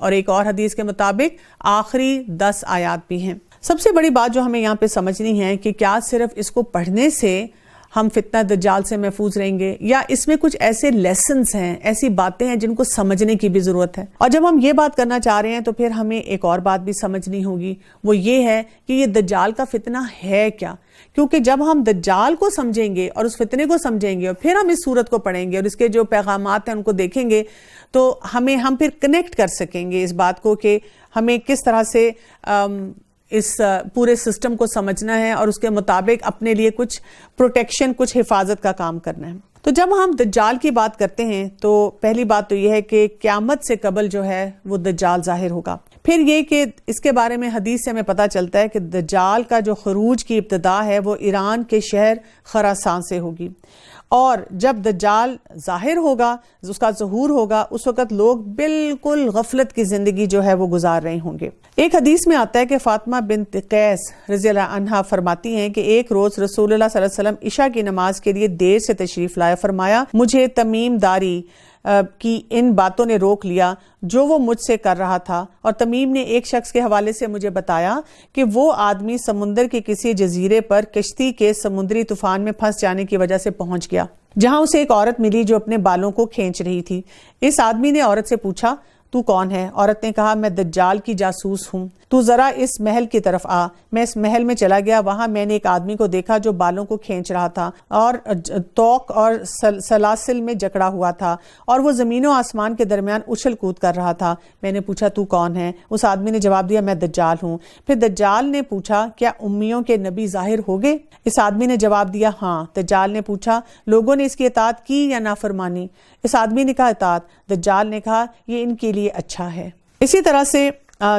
اور ایک اور حدیث کے مطابق آخری 10 آیات بھی ہیں۔ سب سے بڑی بات جو ہمیں یہاں پہ سمجھنی ہے کہ کیا صرف اس کو پڑھنے سے ہم فتنہ دجال سے محفوظ رہیں گے، یا اس میں کچھ ایسے لیسنز ہیں، ایسی باتیں ہیں جن کو سمجھنے کی بھی ضرورت ہے۔ اور جب ہم یہ بات کرنا چاہ رہے ہیں تو پھر ہمیں ایک اور بات بھی سمجھنی ہوگی، وہ یہ ہے کہ یہ دجال کا فتنہ ہے کیا، کیونکہ جب ہم دجال کو سمجھیں گے اور اس فتنے کو سمجھیں گے اور پھر ہم اس صورت کو پڑھیں گے اور اس کے جو پیغامات ہیں ان کو دیکھیں گے تو ہم پھر کنیکٹ کر سکیں گے اس بات کو کہ ہمیں کس طرح سے اس پورے سسٹم کو سمجھنا ہے اور اس کے مطابق اپنے لیے کچھ پروٹیکشن، کچھ حفاظت کا کام کرنا ہے۔ تو جب ہم دجال کی بات کرتے ہیں تو پہلی بات تو یہ ہے کہ قیامت سے قبل جو ہے وہ دجال ظاہر ہوگا۔ پھر یہ کہ اس کے بارے میں حدیث سے ہمیں پتہ چلتا ہے کہ دجال کا جو خروج کی ابتدا ہے وہ ایران کے شہر خراسان سے ہوگی، اور جب دجال ظاہر ہوگا، اس کا ظہور ہوگا، اس وقت لوگ بالکل غفلت کی زندگی جو ہے وہ گزار رہے ہوں گے۔ ایک حدیث میں آتا ہے کہ فاطمہ بنت قیس رضی اللہ عنہا فرماتی ہیں کہ ایک روز رسول اللہ صلی اللہ علیہ وسلم عشاء کی نماز کے لیے دیر سے تشریف لائے، فرمایا مجھے تمیم داری کی ان باتوں نے روک لیا جو وہ مجھ سے کر رہا تھا، اور تمیم نے ایک شخص کے حوالے سے مجھے بتایا کہ وہ آدمی سمندر کے کسی جزیرے پر کشتی کے سمندری طوفان میں پھنس جانے کی وجہ سے پہنچ گیا، جہاں اسے ایک عورت ملی جو اپنے بالوں کو کھینچ رہی تھی۔ اس آدمی نے عورت سے پوچھا تو کون ہے؟ عورت نے کہا میں دجال کی جاسوس ہوں، تو ذرا اس محل کی طرف آ۔ میں اس محل میں چلا گیا، وہاں میں نے ایک آدمی کو دیکھا جو بالوں کو کھینچ رہا تھا اور توق اور سلاسل میں جکڑا ہوا تھا، اور وہ زمین و آسمان کے درمیان اچھل کود کر رہا تھا۔ میں نے پوچھا تو کون ہے؟ اس آدمی نے جواب دیا میں دجال ہوں۔ پھر دجال نے پوچھا کیا امیوں کے نبی ظاہر ہو گئے؟ اس آدمی نے جواب دیا ہاں۔ دجال نے پوچھا لوگوں نے اس کی اطاعت کی یا نافرمانی؟ اس آدمی نے کہا اطاعت۔ دجال نے کہا یہ ان کے لیے اچھا ہے۔ اسی طرح سے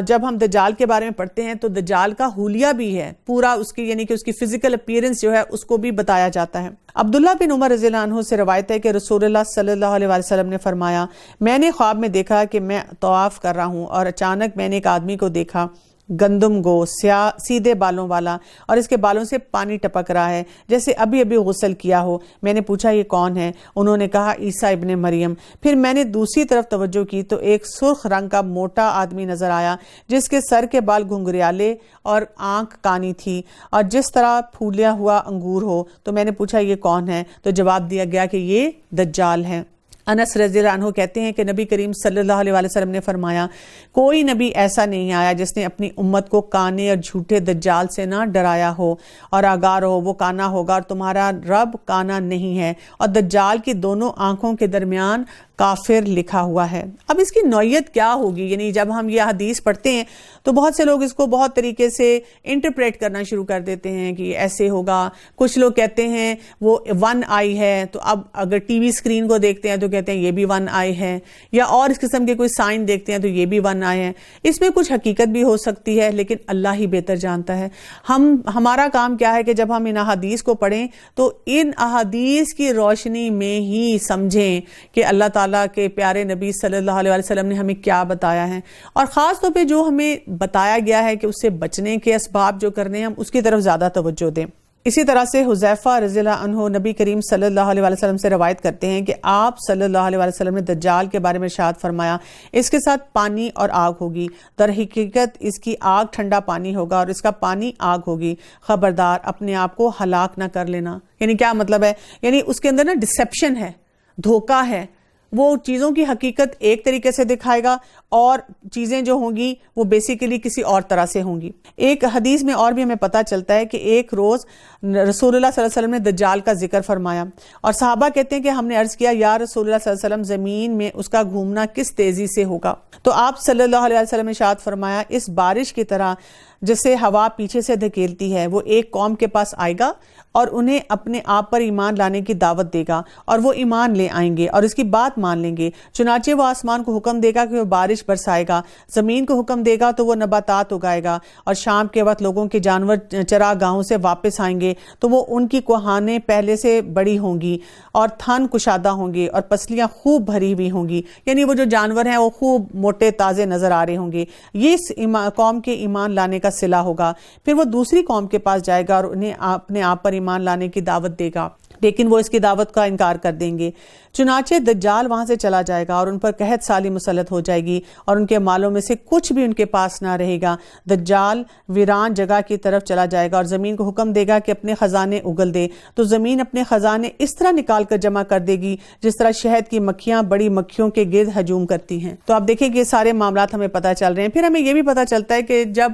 جب ہم دجال کے بارے میں پڑھتے ہیں تو دجال کا حلیہ بھی ہے پورا، اس کی یعنی کہ اس کی فزیکل اپیرنس جو ہے اس کو بھی بتایا جاتا ہے۔ عبداللہ بن عمر رضی اللہ عنہ سے روایت ہے کہ رسول اللہ صلی اللہ علیہ وسلم نے فرمایا میں نے خواب میں دیکھا کہ میں طواف کر رہا ہوں اور اچانک میں نے ایک آدمی کو دیکھا گندم گو سیدھے بالوں والا، اور اس کے بالوں سے پانی ٹپک رہا ہے جیسے ابھی ابھی غسل کیا ہو۔ میں نے پوچھا یہ کون ہے؟ انہوں نے کہا عیسیٰ ابن مریم۔ پھر میں نے دوسری طرف توجہ کی تو ایک سرخ رنگ کا موٹا آدمی نظر آیا جس کے سر کے بال گھنگریالے اور آنکھ کانی تھی اور جس طرح پھولیا ہوا انگور ہو۔ تو میں نے پوچھا یہ کون ہے؟ تو جواب دیا گیا کہ یہ دجال ہے۔ انس رضی اللہ عنہ کہتے ہیں کہ نبی کریم صلی اللہ علیہ وسلم نے فرمایا کوئی نبی ایسا نہیں آیا جس نے اپنی امت کو کانے اور جھوٹے دجال سے نہ ڈرایا ہو اور آگاہ رہو وہ کانا ہوگا اور تمہارا رب کانا نہیں ہے، اور دجال کی دونوں آنکھوں کے درمیان کافر لکھا ہوا ہے۔ اب اس کی نوعیت کیا ہوگی؟ یعنی جب ہم یہ حدیث پڑھتے ہیں تو بہت سے لوگ اس کو بہت طریقے سے انٹرپریٹ کرنا شروع کر دیتے ہیں کہ ایسے ہوگا۔ کچھ لوگ کہتے ہیں وہ 1 آئی ہے، تو اب اگر ٹی وی اسکرین کو دیکھتے ہیں تو کہتے ہیں یہ بھی 1 آئی ہے، یا اور اس قسم کے کوئی سائن دیکھتے ہیں تو یہ بھی 1 آئی ہے۔ اس میں کچھ حقیقت بھی ہو سکتی ہے لیکن اللہ ہی بہتر جانتا ہے۔ ہمارا کام کیا ہے کہ جب ہم ان احادیث کو پڑھیں تو ان احادیث کی روشنی میں ہی سمجھیں کہ اللہ تعالیٰ کے پیارے نبی صلی اللہ علیہ وسلم نے ہمیں کیا بتایا ہے، اور خاص طور پہ جو ہمیں بتایا گیا ہے کہ اس سے بچنے کے اسباب جو کرنے ہیں ہم اس کی طرف زیادہ توجہ دیں۔ اسی طرح سے حذیفہ رضی اللہ عنہ نبی کریم صلی اللہ علیہ وسلم سے روایت کرتے ہیں کہ آپ صلی اللہ علیہ وسلم نے دجال کے بارے میں ارشاد فرمایا اس کے ساتھ پانی اور آگ ہوگی، در حقیقت اس کی آگ ٹھنڈا پانی ہوگا اور اس کا پانی آگ ہوگی، خبردار اپنے آپ کو ہلاک نہ کر لینا۔ یعنی کیا مطلب ہے؟ یعنی اس کے اندر نا ڈسیپشن ہے، دھوکہ ہے، وہ چیزوں کی حقیقت ایک طریقے سے دکھائے گا اور چیزیں جو ہوں گی وہ بیسیکلی کسی اور طرح سے ہوں گی۔ ایک حدیث میں اور بھی ہمیں پتہ چلتا ہے کہ ایک روز رسول اللہ صلی اللہ علیہ وسلم نے دجال کا ذکر فرمایا اور صحابہ کہتے ہیں کہ ہم نے عرض کیا یا رسول اللہ صلی اللہ علیہ وسلم زمین میں اس کا گھومنا کس تیزی سے ہوگا؟ تو آپ صلی اللہ علیہ وسلم نے ارشاد فرمایا اس بارش کی طرح جسے ہوا پیچھے سے دھکیلتی ہے، وہ ایک قوم کے پاس آئے گا اور انہیں اپنے آپ پر ایمان لانے کی دعوت دے گا اور وہ ایمان لے آئیں گے اور اس کی بات مان لیں گے، چنانچہ وہ آسمان کو حکم دے گا کہ وہ بارش برسائے گا، زمین کو حکم دے گا تو وہ نباتات اگائے گا، اور شام کے وقت لوگوں کے جانور چراگاہوں سے واپس آئیں گے تو وہ ان کی کوہانیں پہلے سے بڑی ہوں گی اور تھن کشادہ ہوں گے اور پسلیاں خوب بھری ہوئی ہوں گی، یعنی وہ جو جانور ہیں وہ خوب موٹے تازے نظر آ رہے ہوں گے۔ یہ اس قوم کے ایمان لانے کا صلہ ہوگا۔ پھر وہ دوسری قوم کے پاس جائے گا اور انہیں اپنے آپ پر ایمان لانے کی دعوت دے گا۔ لیکن وہ اس کی دعوت کا انکار کر دیں گے۔ چنانچہ دجال وہاں سے چلا جائے گا اور ان پر قحط سالی مسلط ہو جائے گی اور ان کے مالوں میں سے کچھ بھی ان کے پاس نہ رہے گا۔ دجال ویران جگہ کی طرف چلا جائے گا اور زمین کو حکم دے گا کہ اپنے خزانے اگل دے، تو زمین اپنے خزانے اس طرح نکال کر جمع کر دے گی جس طرح شہد کی مکھیاں بڑی مکھیوں کے گرد ہجوم کرتی ہیں۔ تو آپ دیکھیں کہ یہ سارے معاملات ہمیں پتہ چل رہے ہیں۔ پھر ہمیں یہ بھی پتہ چلتا ہے کہ جب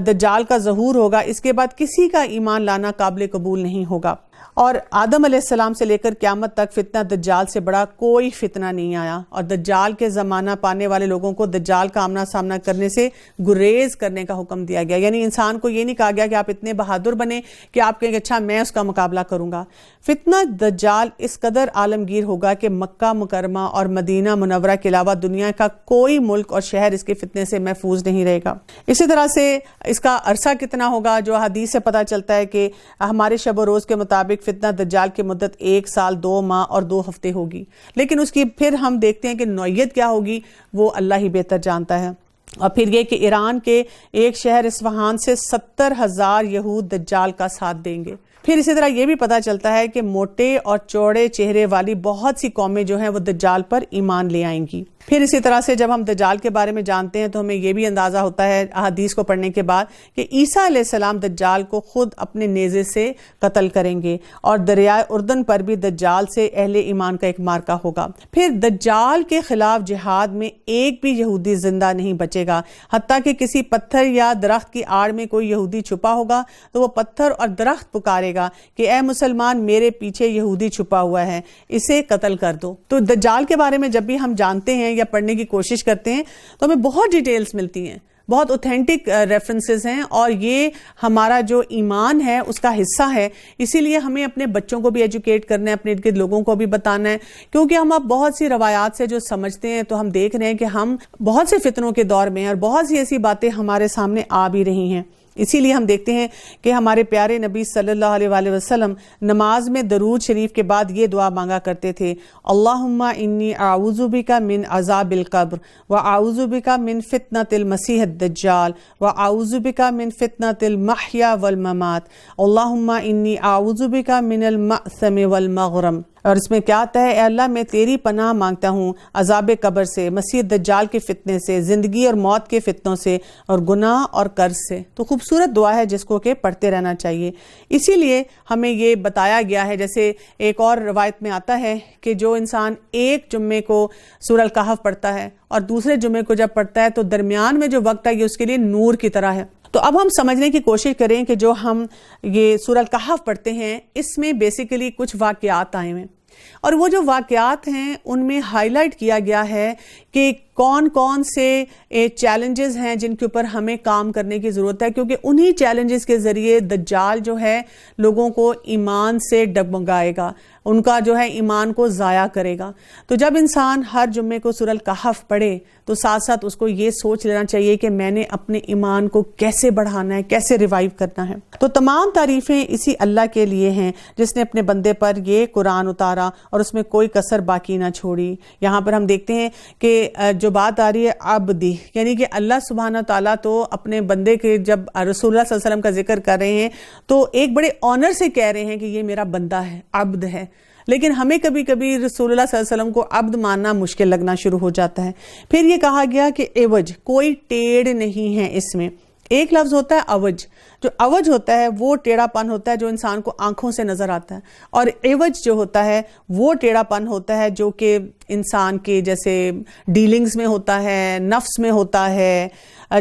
دجال کا ظہور ہوگا اس کے بعد کسی کا ایمان لانا قابل قبول نہیں ہوگا، اور آدم علیہ السلام سے لے کر قیامت تک فتنہ دجال سے بڑا کوئی فتنہ نہیں آیا، اور دجال کے زمانہ پانے والے لوگوں کو دجال کا آمنا سامنا کرنے سے گریز کرنے کا حکم دیا گیا۔ یعنی انسان کو یہ نہیں کہا گیا کہ آپ اتنے بہادر بنیں کہ آپ کہیں کہ اچھا میں اس کا مقابلہ کروں گا۔ فتنہ دجال اس قدر عالمگیر ہوگا کہ مکہ مکرمہ اور مدینہ منورہ کے علاوہ دنیا کا کوئی ملک اور شہر اس کے فتنے سے محفوظ نہیں رہے گا۔ اسی طرح سے اس کا عرصہ کتنا ہوگا، جو حدیث سے پتہ چلتا ہے کہ ہمارے شب و روز کے مطابق فتنہ دجال کی مدت 1 سال 2 ماہ اور 2 ہفتے ہوگی، لیکن اس کی پھر ہم دیکھتے ہیں کہ نوعیت کیا ہوگی وہ اللہ ہی بہتر جانتا ہے۔ اور پھر یہ کہ ایران کے ایک شہر اصفہان سے 70,000 یہود دجال کا ساتھ دیں گے۔ پھر اسی طرح یہ بھی پتہ چلتا ہے کہ موٹے اور چوڑے چہرے والی بہت سی قومیں جو ہیں وہ دجال پر ایمان لے آئیں گی۔ پھر اسی طرح سے جب ہم دجال کے بارے میں جانتے ہیں تو ہمیں یہ بھی اندازہ ہوتا ہے احادیث کو پڑھنے کے بعد کہ عیسیٰ علیہ السلام دجال کو خود اپنے نیزے سے قتل کریں گے، اور دریائے اردن پر بھی دجال سے اہل ایمان کا ایک مارکہ ہوگا۔ پھر دجال کے خلاف جہاد میں ایک بھی یہودی زندہ نہیں بچے گا، حتیٰ کہ کسی پتھر یا درخت کی آڑ میں کوئی یہودی چھپا ہوگا تو وہ پتھر اور درخت پکارے گا کہ اے مسلمان میرے پیچھے یہودی چھپا ہوا ہے، اسے قتل کر دو۔ تو دجال کے بارے میں جب بھی ہم جانتے ہیں یا پڑھنے کی کوشش کرتے ہیں تو ہمیں بہت ڈیٹیلز ملتی ہیں، بہت اوتھینٹک ریفرنسز ہیں، اور یہ ہمارا جو ایمان ہے اس کا حصہ ہے۔ اسی لیے ہمیں اپنے بچوں کو بھی ایجوکیٹ کرنا ہے، اپنے ارد گرد لوگوں کو بھی بتانا ہے، کیونکہ ہم اب بہت سی روایات سے جو سمجھتے ہیں تو ہم دیکھ رہے ہیں کہ ہم بہت سے فتنوں کے دور میں ہیں اور بہت سی ایسی باتیں ہمارے سامنے آ بھی رہی ہیں۔ اسی لیے ہم دیکھتے ہیں کہ ہمارے پیارے نبی صلی اللہ علیہ وآلہ وسلم نماز میں درود شریف کے بعد یہ دعا مانگا کرتے تھے، اللہم انی اعوذ بک من عذاب القبر واعوذ بک من فتنۃ المسیح الدجال واعوذ بک من فتنۃ المحیا والممات، اللہم انی اعوذ بک من المأثم والمغرم۔ اور اس میں کیا آتا ہے، اے اللہ میں تیری پناہ مانگتا ہوں عذاب قبر سے، مسیح دجال کے فتنے سے، زندگی اور موت کے فتنوں سے، اور گناہ اور قرض سے۔ تو خوبصورت دعا ہے جس کو کہ پڑھتے رہنا چاہیے۔ اسی لیے ہمیں یہ بتایا گیا ہے، جیسے ایک اور روایت میں آتا ہے کہ جو انسان ایک جمعے کو سورہ الکہف پڑھتا ہے اور دوسرے جمعے کو جب پڑھتا ہے تو درمیان میں جو وقت ہے یہ اس کے لیے نور کی طرح ہے۔ تو اب ہم سمجھنے کی کوشش کریں کہ جو ہم یہ سورہ الکہف پڑھتے ہیں اس میں بیسیکلی کچھ واقعات آئے ہیں، اور وہ جو واقعات ہیں ان میں ہائی لائٹ کیا گیا ہے کہ کون کون سے چیلنجز ہیں جن کے اوپر ہمیں کام کرنے کی ضرورت ہے، کیونکہ انہی چیلنجز کے ذریعے دجال جو ہے لوگوں کو ایمان سے ڈگمگائے گا، ان کا جو ہے ایمان کو ضائع کرے گا۔ تو جب انسان ہر جمعے کو سورہ الکہف پڑھے تو ساتھ ساتھ اس کو یہ سوچ لینا چاہیے کہ میں نے اپنے ایمان کو کیسے بڑھانا ہے، کیسے ریوائیو کرنا ہے۔ تو تمام تعریفیں اسی اللہ کے لیے ہیں جس نے اپنے بندے پر یہ قرآن اتارا اور اس میں کوئی کسر باقی نہ چھوڑی۔ یہاں پر ہم دیکھتے ہیں کہ جو بات آ رہی ہے عبدی، یعنی کہ اللہ سبحانہ تعالیٰ تو اپنے بندے کے جب رسول اللہ صلی اللہ علیہ وسلم کا ذکر کر رہے ہیں تو ایک بڑے آنر سے کہہ رہے ہیں کہ یہ میرا بندہ ہے، عبد ہے، لیکن ہمیں کبھی کبھی رسول اللہ صلی اللہ علیہ وسلم کو عبد ماننا مشکل لگنا شروع ہو جاتا ہے۔ پھر یہ کہا گیا کہ عوج، کوئی ٹیڑھ نہیں ہے اس میں۔ ایک لفظ ہوتا ہے عوج، جو عوج ہوتا ہے وہ ٹیڑھا پن ہوتا ہے جو انسان کو آنکھوں سے نظر آتا ہے، اور عوج جو ہوتا ہے وہ ٹیڑھا پن ہوتا ہے جو کہ انسان کے جیسے ڈیلنگز میں ہوتا ہے، نفس میں ہوتا ہے،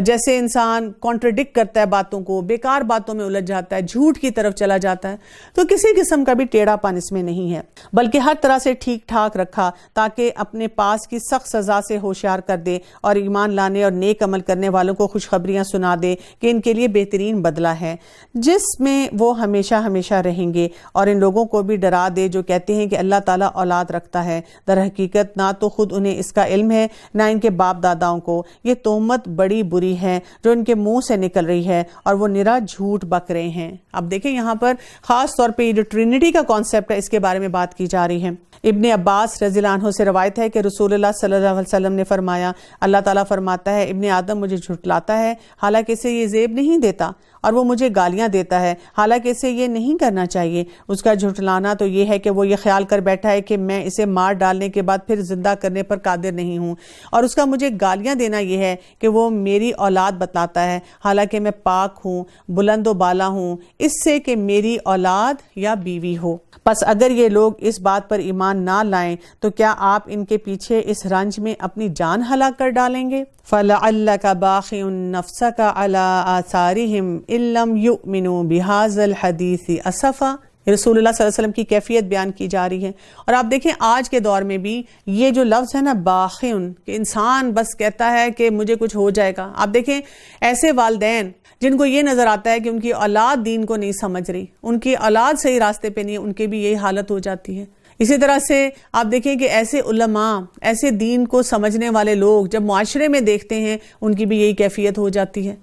جیسے انسان کانٹرڈکٹ کرتا ہے باتوں کو، بیکار باتوں میں الجھ جاتا ہے، جھوٹ کی طرف چلا جاتا ہے۔ تو کسی قسم کا بھی ٹیڑھا پن اس میں نہیں ہے، بلکہ ہر طرح سے ٹھیک ٹھاک رکھا تاکہ اپنے پاس کی سخت سزا سے ہوشیار کر دے اور ایمان لانے اور نیک عمل کرنے والوں کو خوشخبریاں سنا دے کہ ان کے لیے بہترین بدلہ ہے جس میں وہ ہمیشہ ہمیشہ رہیں گے، اور ان لوگوں کو بھی ڈرا دے جو کہتے ہیں کہ اللہ تعالیٰ اولاد رکھتا ہے، در حقیقت نہ تو خود انہیں اس کا علم ہے نہ ان کے باپ داداؤں کو۔ یہ تہمت بڑی بری ہے جو ان کے منہ سے نکل رہی ہے اور وہ نرا جھوٹ بک رہے ہیں۔ اب دیکھیں یہاں پر خاص طور پہ یہ جو ٹرینٹی کا کانسیپٹ ہے اس کے بارے میں بات کی جا رہی ہے۔ ابن عباس رضی اللہ عنہ سے روایت ہے کہ رسول اللہ صلی اللہ علیہ وسلم نے فرمایا، اللہ تعالیٰ فرماتا ہے ابن آدم مجھے جھٹلاتا ہے حالانکہ اسے یہ زیب نہیں دیتا، اور وہ مجھے گالیاں دیتا ہے حالانکہ اسے یہ نہیں کرنا چاہیے۔ اس کا جھٹلانا تو یہ ہے کہ وہ یہ خیال کر بیٹھا ہے کہ میں اسے مار ڈالنے کے بعد پھر زندہ کرنے پر قادر نہیں ہوں، اور اس کا مجھے گالیاں دینا یہ ہے کہ وہ میری اولاد بتلاتا ہے حالانکہ میں پاک ہوں، بلند و بالا ہوں اس سے کہ میری اولاد یا بیوی ہو۔ پس اگر یہ لوگ اس بات پر ایمان نہ لائیں تو کیا آپ ان کے پیچھے اس رنج میں اپنی جان ہلاک کر ڈالیں گے؟ فَلَعَلَّكَ بَاخِعٌ نَفْسَكَ عَلَىٰ آثَارِهِمْ إِن لَّمْ يُؤْمِنُوا بِهَٰذَا الْحَدِيثِ أَسَفًا۔ رسول اللہ صلی اللہ علیہ وسلم کی کیفیت بیان کی جا رہی ہے، اور آپ دیکھیں آج کے دور میں بھی یہ جو لفظ ہے نا باخن، کہ انسان بس کہتا ہے کہ مجھے کچھ ہو جائے گا۔ آپ دیکھیں ایسے والدین جن کو یہ نظر آتا ہے کہ ان کی اولاد دین کو نہیں سمجھ رہی، ان کی اولاد صحیح راستے پہ نہیں، ان کی بھی یہی حالت ہو جاتی ہے۔ اسی طرح سے آپ دیکھیں کہ ایسے علماء، ایسے دین کو سمجھنے والے لوگ جب معاشرے میں دیکھتے ہیں ان کی بھی یہی کیفیت ہو جاتی ہے۔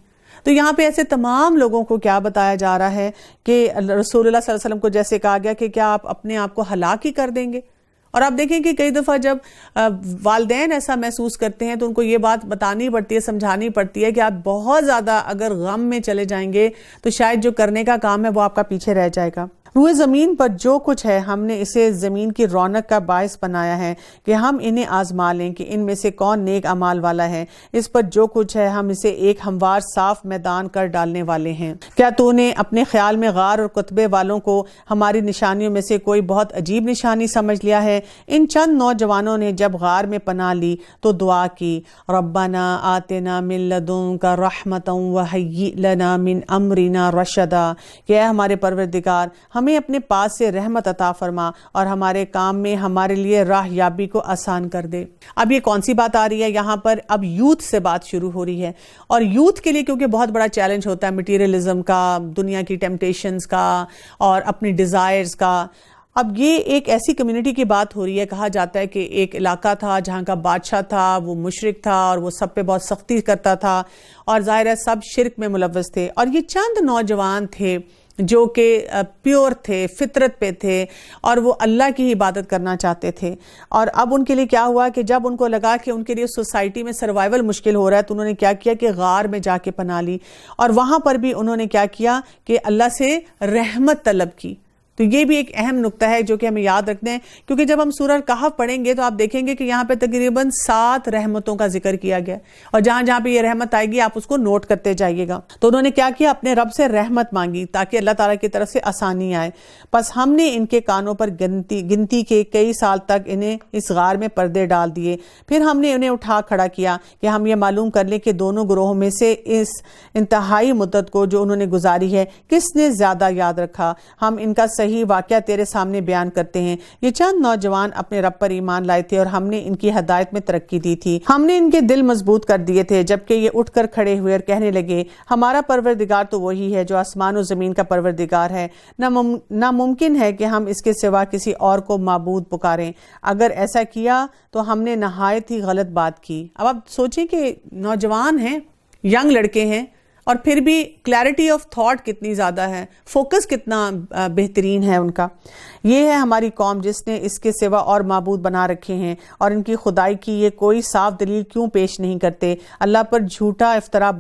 تو یہاں پہ ایسے تمام لوگوں کو کیا بتایا جا رہا ہے کہ رسول اللہ صلی اللہ علیہ وسلم کو جیسے کہا گیا کہ کیا آپ اپنے آپ کو ہلاک ہی کر دیں گے؟ اور آپ دیکھیں کہ کئی دفعہ جب والدین ایسا محسوس کرتے ہیں تو ان کو یہ بات بتانی پڑتی ہے، سمجھانی پڑتی ہے کہ آپ بہت زیادہ اگر غم میں چلے جائیں گے تو شاید جو کرنے کا کام ہے وہ آپ کا پیچھے رہ جائے گا۔ روئے زمین پر جو کچھ ہے ہم نے اسے زمین کی رونق کا باعث بنایا ہے کہ ہم انہیں آزما لیں کہ ان میں سے کون نیک اعمال والا ہے۔ اس پر جو کچھ ہے ہم اسے ایک ہموار صاف میدان کر ڈالنے والے ہیں۔ کیا تو نے اپنے خیال میں غار اور قطبے والوں کو ہماری نشانیوں میں سے کوئی بہت عجیب نشانی سمجھ لیا ہے؟ ان چند نوجوانوں نے جب غار میں پناہ لی تو دعا کی، ربنا آتنا من لدنک رحمتا وہیئ لنا من امرنا رشدا، کہ اے ہمارے پروردگار ہمیں اپنے پاس سے رحمت عطا فرما اور ہمارے کام میں ہمارے لیے راہ یابی کو آسان کر دے۔ اب یہ کون سی بات آ رہی ہے یہاں پر؟ اب یوتھ سے بات شروع ہو رہی ہے، اور یوتھ کے لیے کیونکہ بہت بڑا چیلنج ہوتا ہے مٹیریلزم کا، دنیا کی ٹیمپٹیشنز کا اور اپنی ڈیزائرز کا۔ اب یہ ایک ایسی کمیونٹی کی بات ہو رہی ہے، کہا جاتا ہے کہ ایک علاقہ تھا جہاں کا بادشاہ تھا، وہ مشرک تھا اور وہ سب پہ بہت سختی کرتا تھا، اور ظاہر ہے سب شرک میں ملوث تھے، اور یہ چند نوجوان تھے جو کہ پیور تھے، فطرت پہ تھے، اور وہ اللہ کی عبادت کرنا چاہتے تھے۔ اور اب ان کے لیے کیا ہوا کہ جب ان کو لگا کہ ان کے لیے سوسائٹی میں سروائیول مشکل ہو رہا ہے تو انہوں نے کیا کیا کہ غار میں جا کے پناہ لی، اور وہاں پر بھی انہوں نے کیا کیا کہ اللہ سے رحمت طلب کی۔ تو یہ بھی ایک اہم نقطہ ہے جو کہ ہمیں یاد رکھنا ہے، کیونکہ جب ہم سورہ کہف پڑھیں گے تو آپ دیکھیں گے کہ یہاں پہ تقریباً 7 رحمتوں کا ذکر کیا گیا، اور جہاں جہاں پہ یہ رحمت آئے گی آپ اس کو نوٹ کرتے جائیے گا۔ تو انہوں نے کیا کیا؟ اپنے رب سے رحمت مانگی تاکہ اللہ تعالیٰ کی طرف سے آسانی آئے۔ پس ہم نے ان کے کانوں پر گنتی کے کئی سال تک انہیں اس غار میں پردے ڈال دیے، پھر ہم نے انہیں اٹھا کھڑا کیا کہ ہم یہ معلوم کر لیں کہ دونوں گروہوں میں سے اس انتہائی مدت کو جو انہوں نے گزاری ہے کس نے زیادہ یاد رکھا۔ ہم ان کا صحیح واقعہ تیرے سامنے بیان کرتے ہیں۔ یہ چند نوجوان اپنے رب پر ایمان لائے تھے اور ہم نے ان کی ہدایت میں ترقی دی تھی۔ ہم نے ان کے دل مضبوط کر دیے تھے جبکہ یہ اٹھ کر کھڑے ہوئے اور کہنے لگے، ہمارا پروردگار تو وہی ہے جو آسمان و زمین کا پروردگار ہے، ناممکن ہے کہ ہم اس کے سوا کسی اور کو معبود پکاریں۔ اگر ایسا کیا تو ہم نے نہایت ہی غلط بات کی۔ اب آپ سوچیں کہ نوجوان ہیں، ینگ لڑکے ہیں، اور پھر بھی کلیئرٹی آف تھاٹ کتنی زیادہ ہے، فوکس کتنا بہترین ہے ان کا۔ یہ ہے ہماری قوم جس نے اس کے سوا اور معبود بنا رکھے ہیں، اور ان کی خدائی کی یہ کوئی صاف دلیل کیوں پیش نہیں کرتے؟ اللہ پر جھوٹا افطرا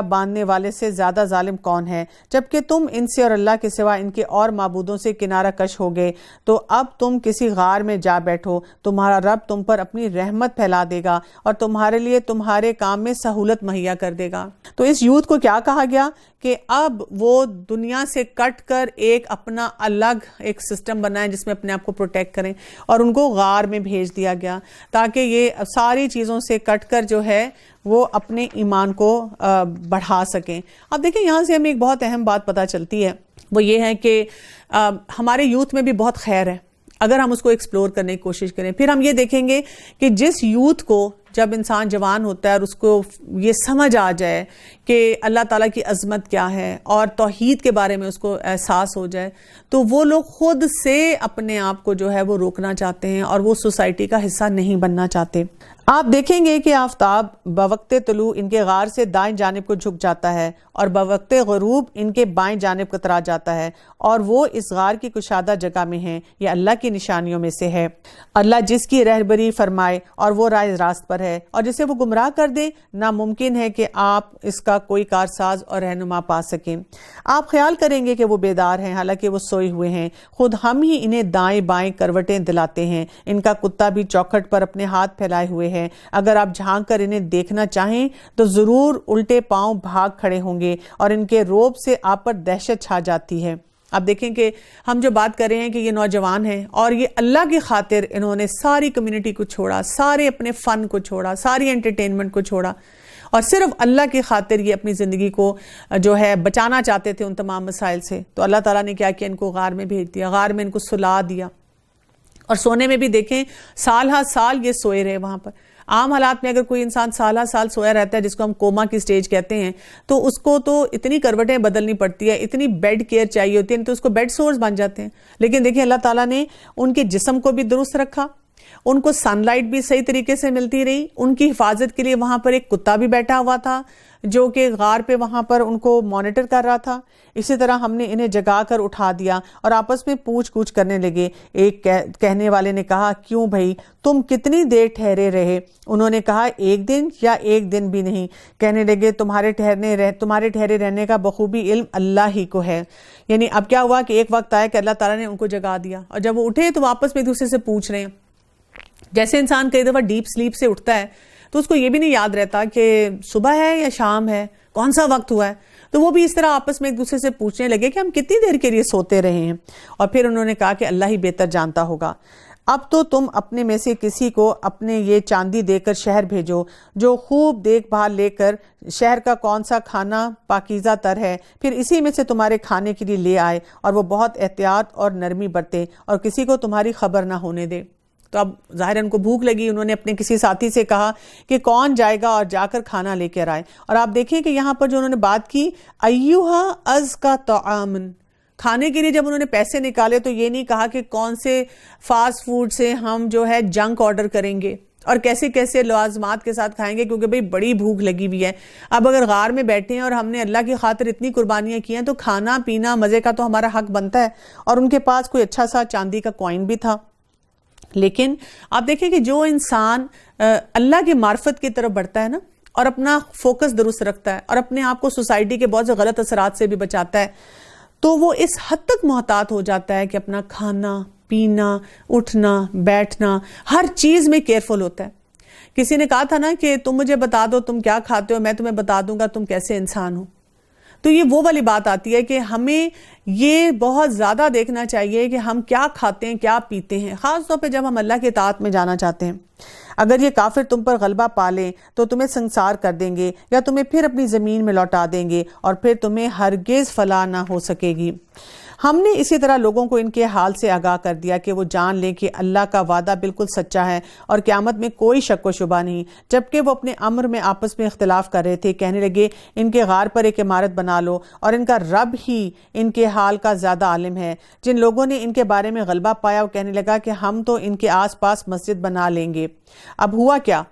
باندھنے والے سے زیادہ ظالم کون ہے؟ جبکہ تم ان سے اور اللہ کے سوا ان کے اور معبودوں سے کنارہ کش ہو گئے تو اب تم کسی غار میں جا بیٹھو، تمہارا رب تم پر اپنی رحمت پھیلا دے گا اور تمہارے لیے تمہارے کام میں سہولت مہیا کر دے گا۔ تو اس یوتھ کو کیا کہا گیا کہ اب وہ دنیا سے کٹ کر ایک اپنا الگ ایک سسٹم بنائیں جس میں اپنے آپ کو پروٹیکٹ کریں، اور ان کو غار میں بھیج دیا گیا تاکہ یہ ساری چیزوں سے کٹ کر جو ہے وہ اپنے ایمان کو بڑھا سکیں۔ اب دیکھیں یہاں سے ہمیں ایک بہت اہم بات پتہ چلتی ہے، وہ یہ ہے کہ ہمارے یوتھ میں بھی بہت خیر ہے اگر ہم اس کو ایکسپلور کرنے کی کوشش کریں۔ پھر ہم یہ دیکھیں گے کہ جس یوتھ کو جب انسان جوان ہوتا ہے اور اس کو یہ سمجھ آ جائے کہ اللہ تعالیٰ کی عظمت کیا ہے اور توحید کے بارے میں اس کو احساس ہو جائے، تو وہ لوگ خود سے اپنے آپ کو جو ہے وہ روکنا چاہتے ہیں اور وہ سوسائٹی کا حصہ نہیں بننا چاہتے۔ آپ دیکھیں گے کہ آفتاب بوقت طلوع ان کے غار سے دائیں جانب کو جھک جاتا ہے اور بوقت غروب ان کے بائیں جانب کترا جاتا ہے، اور وہ اس غار کی کشادہ جگہ میں ہیں۔ یہ اللہ کی نشانیوں میں سے ہے۔ اللہ جس کی رہبری فرمائے اور وہ راہ راست پر ہے، اور جسے وہ گمراہ کر دے ناممکن ہے کہ آپ اس کا کوئی کارساز اور رہنما پا سکیں۔ آپ خیال کریں گے کہ وہ بیدار ہیں، حالانکہ وہ سوئے ہوئے ہیں۔ خود ہم ہی انہیں دائیں بائیں کروٹیں دلاتے ہیں۔ ان کا کتا بھی چوکھٹ پر اپنے ہاتھ پھیلائے ہوئے ہے۔ اگر آپ جھانک کر انہیں دیکھنا چاہیں تو ضرور الٹے پاؤں بھاگ کھڑے ہوں گے، اور ان کے روب سے آپ پر دہشت چھا جاتی ہے۔ اب دیکھیں کہ ہم جو بات کر رہے ہیں کہ یہ نوجوان ہیں، اور یہ اللہ کی خاطر انہوں نے ساری کمیونٹی کو چھوڑا، سارے اپنے فن کو چھوڑا، ساری انٹرٹینمنٹ کو چھوڑا، اور صرف اللہ کی خاطر یہ اپنی زندگی کو جو ہے بچانا چاہتے تھے ان تمام مسائل سے۔ تو اللہ تعالیٰ نے کیا کیا، ان کو غار میں بھیج دیا، غار میں ان کو سلا دیا، اور سونے میں بھی دیکھیں سال ہا سال یہ سوئے رہے وہاں پر۔ عام حالات میں اگر کوئی انسان سال ہا سال سویا رہتا ہے، جس کو ہم کوما کی سٹیج کہتے ہیں، تو اس کو تو اتنی کروٹیں بدلنی پڑتی ہے، اتنی بیڈ کیئر چاہیے ہوتی ہے، تو اس کو بیڈ سورس بن جاتے ہیں۔ لیکن دیکھیں اللہ تعالیٰ نے ان کے جسم کو بھی درست رکھا، ان کو سن لائٹ بھی صحیح طریقے سے ملتی رہی، ان کی حفاظت کے لیے وہاں پر ایک کتا بھی بیٹھا ہوا تھا جو کہ غار پہ وہاں پر ان کو مانیٹر کر رہا تھا۔ اسی طرح ہم نے انہیں جگا کر اٹھا دیا اور آپس میں پوچھ گچھ کرنے لگے۔ ایک کہنے والے نے کہا، کیوں بھائی تم کتنی دیر ٹھہرے رہے؟ انہوں نے کہا، ایک دن یا ایک دن بھی نہیں۔ کہنے لگے، تمہارے ٹھہرے رہنے کا بخوبی علم اللہ ہی کو ہے۔ یعنی اب کیا ہوا کہ ایک وقت آیا کہ اللہ تعالیٰ نے ان کو جگا دیا، اور جب وہ اٹھے تو واپس میں ایک دوسرے سے پوچھ رہے ہیں۔ جیسے انسان کئی دفعہ ڈیپ سلیپ سے اٹھتا ہے تو اس کو یہ بھی نہیں یاد رہتا کہ صبح ہے یا شام ہے، کون سا وقت ہوا ہے، تو وہ بھی اس طرح آپس میں ایک دوسرے سے پوچھنے لگے کہ ہم کتنی دیر کے لیے سوتے رہے ہیں۔ اور پھر انہوں نے کہا کہ اللہ ہی بہتر جانتا ہوگا۔ اب تو تم اپنے میں سے کسی کو اپنے یہ چاندی دے کر شہر بھیجو، جو خوب دیکھ بھال لے کر شہر کا کون سا کھانا پاکیزہ تر ہے، پھر اسی میں سے تمہارے کھانے کے لیے لے آئے، اور وہ بہت احتیاط اور نرمی برتے، اور کسی کو تمہاری خبر نہ ہونے دے۔ تو اب ظاہر ان کو بھوک لگی، انہوں نے اپنے کسی ساتھی سے کہا کہ کون جائے گا اور جا کر کھانا لے کر آئے۔ اور آپ دیکھیں کہ یہاں پر جو انہوں نے بات کی، ایھا ازکا طعامن، کھانے کے لیے جب انہوں نے پیسے نکالے تو یہ نہیں کہا کہ کون سے فاسٹ فوڈ سے ہم جو ہے جنک آرڈر کریں گے اور کیسے کیسے لوازمات کے ساتھ کھائیں گے، کیونکہ بھئی بڑی بھوک لگی ہوئی ہے۔ اب اگر غار میں بیٹھے ہیں اور ہم نے اللہ کی خاطر اتنی قربانیاں کی ہیں تو کھانا پینا مزے کا تو ہمارا حق بنتا ہے۔ اور ان کے پاس کوئی اچھا سا چاندی کا کوائن بھی تھا۔ لیکن آپ دیکھیں کہ جو انسان اللہ کی معرفت کی طرف بڑھتا ہے نا، اور اپنا فوکس درست رکھتا ہے اور اپنے آپ کو سوسائٹی کے بہت سے غلط اثرات سے بھی بچاتا ہے، تو وہ اس حد تک محتاط ہو جاتا ہے کہ اپنا کھانا پینا اٹھنا بیٹھنا ہر چیز میں کیئرفل ہوتا ہے۔ کسی نے کہا تھا نا کہ تم مجھے بتا دو تم کیا کھاتے ہو، میں تمہیں بتا دوں گا تم کیسے انسان ہو۔ تو یہ وہ والی بات آتی ہے کہ ہمیں یہ بہت زیادہ دیکھنا چاہیے کہ ہم کیا کھاتے ہیں کیا پیتے ہیں، خاص طور پہ جب ہم اللہ کے اطاعت میں جانا چاہتے ہیں۔ اگر یہ کافر تم پر غلبہ پا لیں تو تمہیں سنسار کر دیں گے، یا تمہیں پھر اپنی زمین میں لوٹا دیں گے، اور پھر تمہیں ہرگز فلاح نہ ہو سکے گی۔ ہم نے اسی طرح لوگوں کو ان کے حال سے آگاہ کر دیا کہ وہ جان لیں کہ اللہ کا وعدہ بالکل سچا ہے اور قیامت میں کوئی شک و شبہ نہیں۔ جبکہ وہ اپنے امر میں آپس میں اختلاف کر رہے تھے، کہنے لگے ان کے غار پر ایک عمارت بنا لو، اور ان کا رب ہی ان کے حال کا زیادہ عالم ہے۔ جن لوگوں نے ان کے بارے میں غلبہ پایا وہ کہنے لگا کہ ہم تو ان کے آس پاس مسجد بنا لیں گے۔ اب ہوا کیا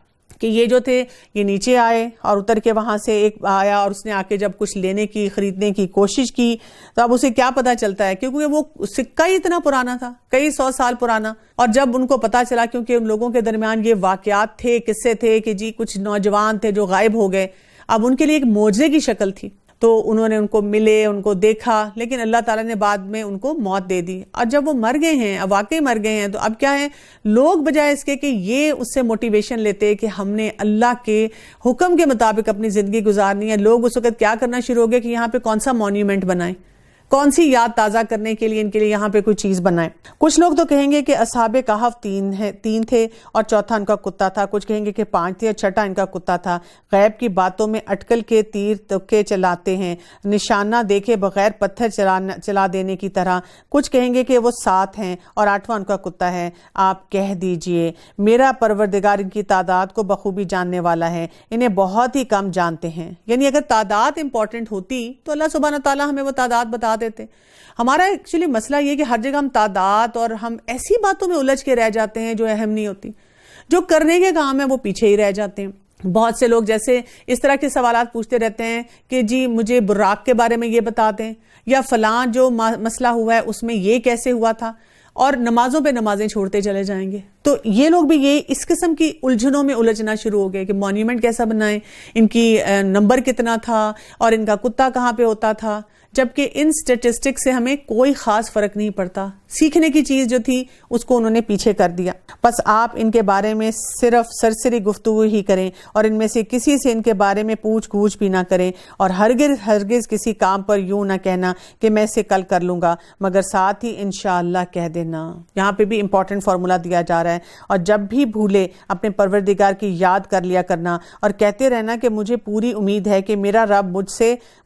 کہ یہ جو تھے یہ نیچے آئے اور اتر کے وہاں سے ایک آیا، اور اس نے آ کے جب کچھ لینے کی خریدنے کی کوشش کی تو اب اسے کیا پتا چلتا ہے، کیونکہ وہ سکہ ہی اتنا پرانا تھا، کئی 100 سال پرانا۔ اور جب ان کو پتا چلا، کیونکہ ان لوگوں کے درمیان یہ واقعات تھے، قصے تھے کہ جی کچھ نوجوان تھے جو غائب ہو گئے، اب ان کے لیے ایک معجزے کی شکل تھی، تو انہوں نے ان کو ملے، ان کو دیکھا، لیکن اللہ تعالیٰ نے بعد میں ان کو موت دے دی۔ اور جب وہ مر گئے ہیں، اب واقعی مر گئے ہیں، تو اب کیا ہے، لوگ بجائے اس کے کہ یہ اس سے موٹیویشن لیتے کہ ہم نے اللہ کے حکم کے مطابق اپنی زندگی گزارنی ہے، لوگ اس وقت کیا کرنا شروع ہو گئے کہ یہاں پہ کون سا مونیومنٹ بنائیں، کون سی یاد تازہ کرنے کے لیے ان کے لیے یہاں پہ کوئی چیز بنائیں۔ کچھ لوگ تو کہیں گے کہ اصحاب کہف 3 تھے اور چوتھا ان کا کتا تھا، کچھ کہیں گے کہ 5 تھے اور چھٹا ان کا کتا تھا۔ غیب کی باتوں میں اٹکل کے تیر تکے چلاتے ہیں، نشانہ دیکھے بغیر پتھر چلا دینے کی طرح۔ کچھ کہیں گے کہ وہ 7 ہیں اور 8واں ان کا کتا ہے۔ آپ کہہ دیجئے میرا پروردگار ان کی تعداد کو بخوبی جاننے والا ہے، انہیں بہت ہی کم جانتے ہیں۔ یعنی اگر تعداد امپورٹنٹ ہوتی تو اللہ سبحانہ تعالیٰ ہمیں وہ تعداد بتا دیتے۔ ہمارا ایکچولی مسئلہ یہ کہ ہر جگہ ہم تعداد اور ہم ایسی باتوں میں الجھ کے رہ جاتے ہیں جو اہم نہیں ہوتی۔ جو کرنے کے کام ہے وہ پیچھے ہی رہ جاتے ہیں. بہت سے لوگ جیسے اس طرح کے سوالات پوچھتے رہتے ہیں کہ جی مجھے براق کے بارے میں یہ بتا دیں, یا فلاں جو مسئلہ ہوا ہے اس میں یہ کیسے ہوا تھا, اور نمازوں پہ نمازیں چھوڑتے چلے جائیں گے. تو یہ لوگ بھی یہ اس قسم کی الجھنوں میں الجھنا شروع ہو گئے کہ مونیومنٹ کیسا بنائیں, ان کی نمبر کتنا تھا, اور ان کا کتا کہاں پہ ہوتا تھا, جبکہ ان سٹیٹسٹک سے ہمیں کوئی خاص فرق نہیں پڑتا. سیکھنے کی چیز جو تھی اس کو انہوں نے پیچھے کر دیا. بس آپ ان کے بارے میں صرف سرسری گفتگو ہی کریں, اور ان میں سے کسی سے ان کے بارے میں پوچھ گچھ بھی نہ کریں, اور ہرگز کسی کام پر یوں نہ کہنا کہ میں اسے کل کر لوں گا, مگر ساتھ ہی انشاءاللہ کہہ دینا. یہاں پہ بھی امپورٹنٹ فارمولا دیا جا رہا ہے. اور جب بھی بھولے اپنے پروردگار کی یاد کر لیا کرنا, اور کہتے رہنا کہ مجھے پوری امید ہے کہ میرا رب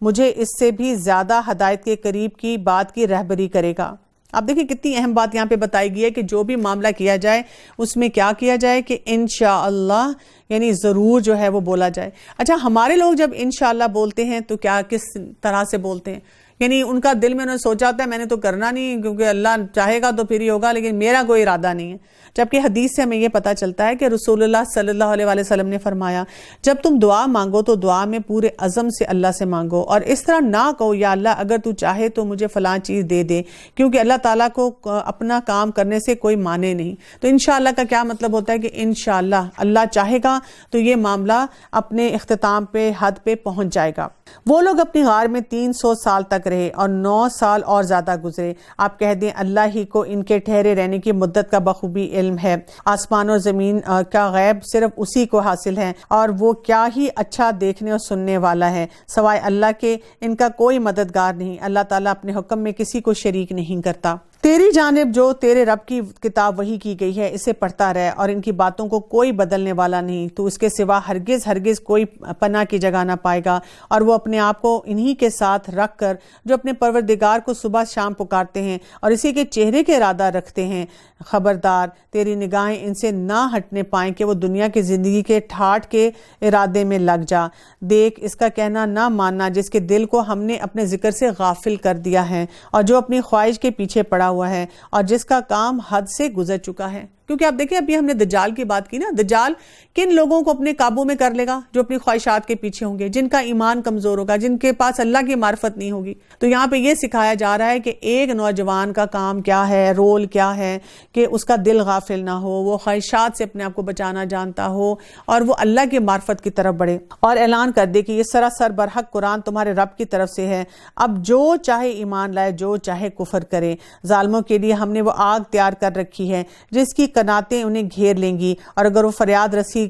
مجھے اس سے بھی زیادہ ہدایت کے قریب کی بات کی رہبری کرے گا. آپ دیکھیں کتنی اہم بات یہاں پہ بتائی گئی ہے کہ جو بھی معاملہ کیا جائے اس میں کیا کیا جائے کہ انشاءاللہ, یعنی ضرور جو ہے وہ بولا جائے. اچھا, ہمارے لوگ جب انشاءاللہ بولتے ہیں تو کیا کس طرح سے بولتے ہیں؟ یعنی ان کا دل میں انہوں نے سوچا ہوتا ہے میں نے تو کرنا نہیں, کیونکہ اللہ چاہے گا تو پھر ہی ہوگا, لیکن میرا کوئی ارادہ نہیں ہے. جبکہ حدیث سے ہمیں یہ پتہ چلتا ہے کہ رسول اللہ صلی اللہ علیہ وسلم نے فرمایا جب تم دعا مانگو تو دعا میں پورے عزم سے اللہ سے مانگو, اور اس طرح نہ کہو یا اللہ اگر تو چاہے تو مجھے فلاں چیز دے دے, کیونکہ اللہ تعالیٰ کو اپنا کام کرنے سے کوئی مانے نہیں. تو انشاءاللہ کا کیا مطلب ہوتا ہے کہ انشاءاللہ اللہ چاہے گا تو یہ معاملہ اپنے اختتام پہ حد پہ پہنچ جائے گا. وہ لوگ اپنی غار میں 300 سال تک رہے اور 9 سال اور زیادہ گزرے. آپ کہہ دیں اللہ ہی کو ان کے ٹھہرے رہنے کی مدت کا بخوبی علم ہے. آسمان اور زمین کا غیب صرف اسی کو حاصل ہے, اور وہ کیا ہی اچھا دیکھنے اور سننے والا ہے. سوائے اللہ کے ان کا کوئی مددگار نہیں. اللہ تعالیٰ اپنے حکم میں کسی کو شریک نہیں کرتا. تیری جانب جو تیرے رب کی کتاب وحی کی گئی ہے اسے پڑھتا رہ, اور ان کی باتوں کو کوئی بدلنے والا نہیں. تو اس کے سوا ہرگز کوئی پناہ کی جگہ نہ پائے گا. اور وہ اپنے آپ کو انہی کے ساتھ رکھ کر جو اپنے پروردگار کو صبح شام پکارتے ہیں اور اسی کے چہرے کے ارادہ رکھتے ہیں, خبردار تیری نگاہیں ان سے نہ ہٹنے پائیں کہ وہ دنیا کی زندگی کے ٹھاٹھ کے ارادے میں لگ جا. دیکھ اس کا کہنا نہ ماننا جس کے دل کو ہم نے اپنے ذکر سے غافل کر دیا ہے, اور جو اپنی خواہش کے پیچھے پڑا ہوا ہے, اور جس کا کام حد سے گزر چکا ہے. کیونکہ آپ دیکھیں ابھی ہم نے دجال کی بات کی نا, دجال کن لوگوں کو اپنے قابو میں کر لے گا؟ جو اپنی خواہشات کے پیچھے ہوں گے, جن کا ایمان کمزور ہوگا, جن کے پاس اللہ کی معرفت نہیں ہوگی. تو یہاں پہ یہ سکھایا جا رہا ہے کہ ایک نوجوان کا کام کیا ہے, رول کیا ہے, کہ اس کا دل غافل نہ ہو, وہ خواہشات سے اپنے آپ کو بچانا جانتا ہو, اور وہ اللہ کی معرفت کی طرف بڑھے, اور اعلان کر دے کہ یہ سراسر برحق قرآن تمہارے رب کی طرف سے ہے. اب جو چاہے ایمان لائے, جو چاہے کفر کرے. ظالموں کے لیے ہم نے وہ آگ تیار کر رکھی ہے جس کی قناتیں انہیں گھیر لیں گی, اور اگر وہ فریاد رسی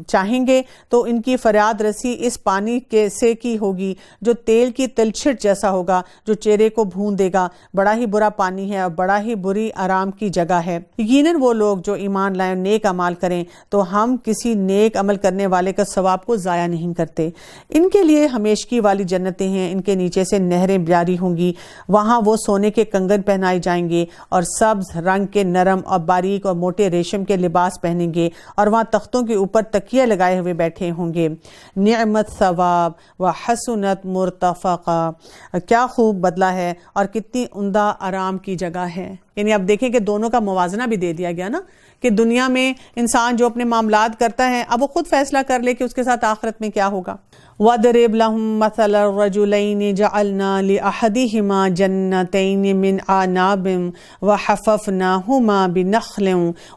چاہیں گے تو ان کی فریاد رسی اس پانی سے کی ہوگی جو تیل کی تلچھٹ جیسا ہوگا, جو چہرے کو بھون دے گا. بڑا ہی برا پانی ہے اور بڑا ہی بری آرام کی جگہ ہے. یقیناً وہ لوگ جو ایمان لائیں نیک اعمال کریں تو ہم کسی نیک عمل کرنے والے کا ثواب کو ضائع نہیں کرتے. ان کے لیے ہمیشگی والی جنتیں ہیں, ان کے نیچے سے نہریں جاری ہوں گی. وہاں وہ سونے کے کنگن پہنائے جائیں گے اور سبز رنگ کے نرم اور باریک اور موٹے ریشم کے لباس پہنیں گے, اور وہاں تختوں کے اوپر تکیے لگائے ہوئے بیٹھے ہوں گے. نعمت ثواب و حسنت مرتفقہ, کیا خوب بدلہ ہے اور کتنی عمدہ آرام کی جگہ ہے. یعنی اب دیکھیں کہ دونوں کا موازنہ بھی دے دیا گیا نا, کہ دنیا میں انسان جو اپنے معاملات کرتا ہے اب وہ خود فیصلہ کر لے کہ اس کے ساتھ آخرت میں کیا ہوگا. وَضْرِبْ لَهُمْ مَثَلَ الرَّجُلَيْنِ جَعَلْنَا لِأَحَدِهِمَا جَنَّتَيْنِ مِنْ أَعْنَابٍ وَحَفَفْنَاهُمَا بِنَخْلٍ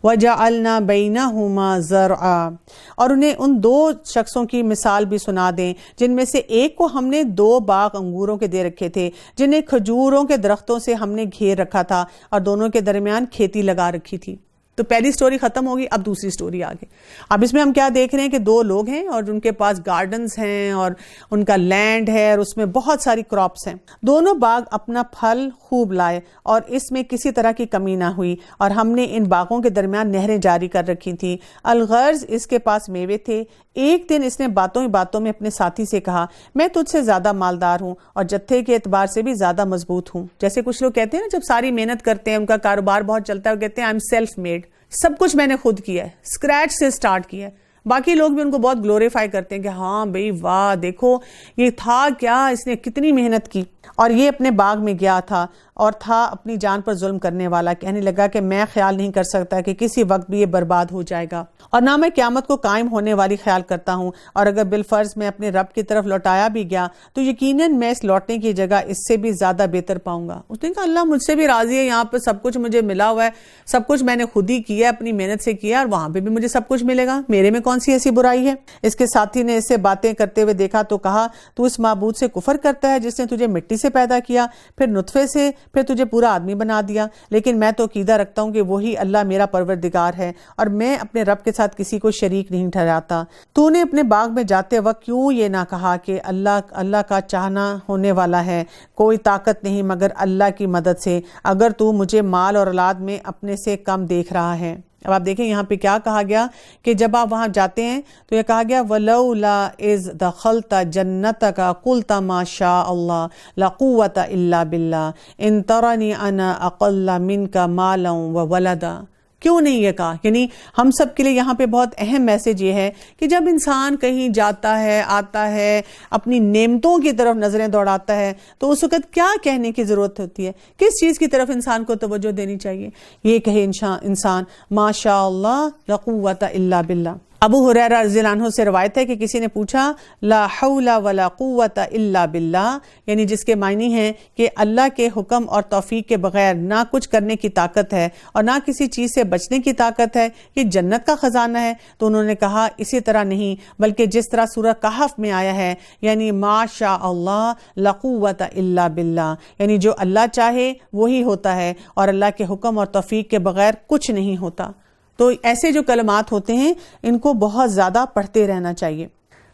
وَجَعَلْنَا بَيْنَهُمَا زَرْعًا. اور انہیں ان دو شخصوں کی مثال بھی سنا دیں جن میں سے ایک کو ہم نے 2 باغ انگوروں کے دے رکھے تھے, جنہیں کھجوروں کے درختوں سے ہم نے گھیر رکھا تھا, اور دونوں کے درمیان کھیتی لگا رکھی تھی. تو پہلی سٹوری ختم ہوگی, اب دوسری سٹوری آگے. اب اس میں ہم کیا دیکھ رہے ہیں کہ 2 لوگ ہیں اور ان کے پاس گارڈنز ہیں اور ان کا لینڈ ہے اور اس میں بہت ساری کراپس ہیں. دونوں باغ اپنا پھل خوب لائے اور اس میں کسی طرح کی کمی نہ ہوئی, اور ہم نے ان باغوں کے درمیان نہریں جاری کر رکھی تھیں. الغرض اس کے پاس میوے تھے. ایک دن اس نے باتوں ہی باتوں میں اپنے ساتھی سے کہا, میں تجھ سے زیادہ مالدار ہوں اور جتھے کے اعتبار سے بھی زیادہ مضبوط ہوں. جیسے کچھ لوگ کہتے ہیں نا, جب ساری محنت کرتے ہیں, ان کا کاروبار بہت چلتا ہے, وہ کہتے ہیں آئی ایم سیلف میڈ, سب کچھ میں نے خود کیا ہے, اسکریچ سے سٹارٹ کیا ہے, باقی لوگ بھی ان کو بہت گلوریفائی کرتے ہیں کہ ہاں بھئی واہ دیکھو یہ تھا کیا، اس نے کتنی محنت کی، اور یہ اپنے باغ میں گیا تھا اور تھا اپنی جان پر ظلم کرنے والا، کہنے لگا کہ میں خیال نہیں کر سکتا کہ کسی وقت بھی یہ برباد ہو جائے گا، اور نہ میں قیامت کو قائم ہونے والی خیال کرتا ہوں، اور اگر بالفرض میں اپنے رب کی طرف لوٹایا بھی گیا تو یقیناً میں اس لوٹنے کی جگہ اس سے بھی زیادہ بہتر پاؤں گا۔ اس نے کہا اللہ مجھ سے بھی راضی ہے، یہاں پہ سب کچھ مجھے ملا ہوا ہے، سب کچھ میں نے خود ہی کیا، اپنی محنت سے کیا، اور وہاں پہ بھی مجھے سب کچھ ملے گا، میرے میں کون سی ایسی برائی ہے۔ اس کے ساتھی نے اس سے باتیں کرتے ہوئے دیکھا تو کہا تو اس معبود سے کفر کرتا ہے جس نے تجھے مٹی سے پیدا کیا، پھر نطفے سے، پھر تجھے پورا آدمی بنا دیا، لیکن میں تو عقیدہ رکھتا ہوں کہ وہی اللہ میرا پروردگار ہے اور میں اپنے رب کے ساتھ کسی کو شریک نہیں ٹھہراتا۔ تو نے اپنے باغ میں جاتے وقت کیوں یہ نہ کہا کہ اللہ کا چاہنا ہونے والا ہے، کوئی طاقت نہیں مگر اللہ کی مدد سے، اگر تو مجھے مال اور اولاد میں اپنے سے کم دیکھ رہا ہے۔ اب آپ دیکھیں یہاں پہ کیا کہا گیا کہ جب آپ وہاں جاتے ہیں تو یہ کہا گیا وَلَوْلَا إِذْ دَخَلْتَ جَنَّتَكَ قُلْتَ مَا شَاءَ اللَّهُ لَا قُوَّةَ إِلَّا بِاللَّهِ إِن تَرَنِي أَنَا أَقَلَّ مِنْكَ مَالًا وَوَلَدًا۔ کیوں نہیں یہ کہا؟ یعنی ہم سب کے لیے یہاں پہ بہت اہم میسج یہ ہے کہ جب انسان کہیں جاتا ہے، آتا ہے، اپنی نعمتوں کی طرف نظریں دوڑاتا ہے تو اس وقت کیا کہنے کی ضرورت ہوتی ہے؟ کس چیز کی طرف انسان کو توجہ دینی چاہیے؟ یہ کہے انسان ما شاء اللہ لا قوت الا باللہ۔ ابو ہریرہ رضی اللہ عنہ سے روایت ہے کہ کسی نے پوچھا لا حول ولا قوت الا باللہ، یعنی جس کے معنی ہیں کہ اللہ کے حکم اور توفیق کے بغیر نہ کچھ کرنے کی طاقت ہے اور نہ کسی چیز سے بچنے کی طاقت ہے، یہ جنت کا خزانہ ہے؟ تو انہوں نے کہا اسی طرح نہیں، بلکہ جس طرح سورہ کہف میں آیا ہے، یعنی ما شاء اللہ لا قوت الا باللہ، یعنی جو اللہ چاہے وہی ہوتا ہے اور اللہ کے حکم اور توفیق کے بغیر کچھ نہیں ہوتا۔ تو ایسے جو کلمات ہوتے ہیں ان کو بہت زیادہ پڑھتے رہنا چاہیے۔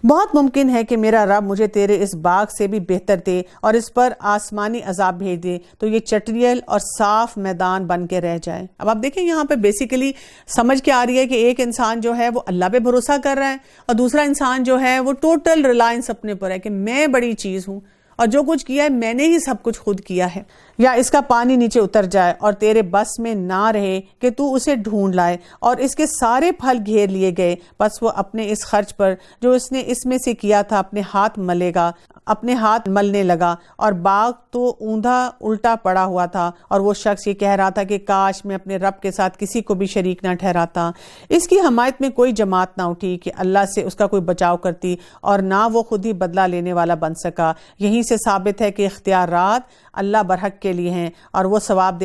بہت ممکن ہے کہ میرا رب مجھے تیرے اس باغ سے بھی بہتر دے اور اس پر آسمانی عذاب بھیج دے تو یہ چٹریل اور صاف میدان بن کے رہ جائے۔ اب آپ دیکھیں یہاں پہ بیسیکلی سمجھ کے آ رہی ہے کہ ایک انسان جو ہے وہ اللہ پہ بھروسہ کر رہا ہے اور دوسرا انسان جو ہے وہ ٹوٹل ریلائنس اپنے پر ہے کہ میں بڑی چیز ہوں اور جو کچھ کیا ہے میں نے ہی سب کچھ خود کیا ہے، یا اس کا پانی نیچے اتر جائے اور تیرے بس میں نہ رہے کہ تو اسے ڈھونڈ لائے اور اس کے سارے پھل گھیر لیے گئے، بس وہ اپنے اس خرچ پر جو اس نے اس میں سے کیا تھا اپنے ہاتھ ملنے لگا، اور باغ تو اوندھا الٹا پڑا ہوا تھا، اور وہ شخص یہ کہہ رہا تھا کہ کاش میں اپنے رب کے ساتھ کسی کو بھی شریک نہ ٹھہراتا۔ اس کی حمایت میں کوئی جماعت نہ اٹھی کہ اللہ سے اس کا کوئی بچاؤ کرتی، اور نہ وہ خود ہی بدلہ لینے والا بن سکا۔ یہیں سے ثابت ہے کہ اختیارات اللہ برحق کے لیے ہیں اور وہ ثواب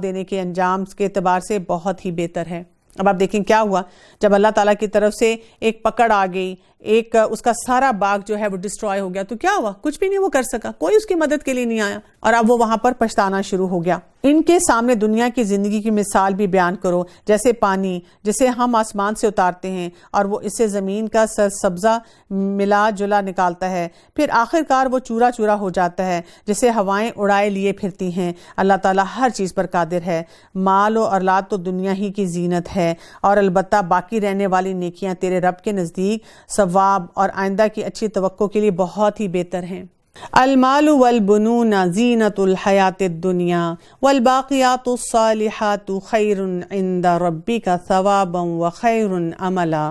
دینے کے انجام کے اعتبار سے بہت ہی بہتر ہے۔ اب آپ دیکھیں کیا ہوا جب اللہ تعالیٰ کی طرف سے ایک پکڑ آ گئی، اس کا سارا باغ جو ہے وہ ڈسٹروائے ہو گیا، تو کیا ہوا؟ کچھ بھی نہیں وہ کر سکا، کوئی اس کی مدد کے لیے نہیں آیا، اور اب وہ وہاں پر پچھتانا شروع ہو گیا۔ ان کے سامنے دنیا کی زندگی کی مثال بھی بیان کرو، جیسے پانی جسے ہم آسمان سے اتارتے ہیں اور وہ اس سے زمین کا سبزہ ملا جلا نکالتا ہے، پھر آخر کار وہ چورا چورا ہو جاتا ہے، جسے ہوائیں اڑائے لیے پھرتی ہیں۔ اللہ تعالیٰ ہر چیز پر قادر ہے۔ مال و اولاد تو دنیا ہی کی زینت ہے، اور البتہ باقی رہنے والی نیکیاں تیرے رب کے نزدیک ثواب اور آئندہ کی اچھی توقع کے لیے بہت ہی بہتر ہیں۔ المال والبنون زینت الحیات الدنیا والباقیات الصالحات خیر عند ربک ثوابا وخیر عملا۔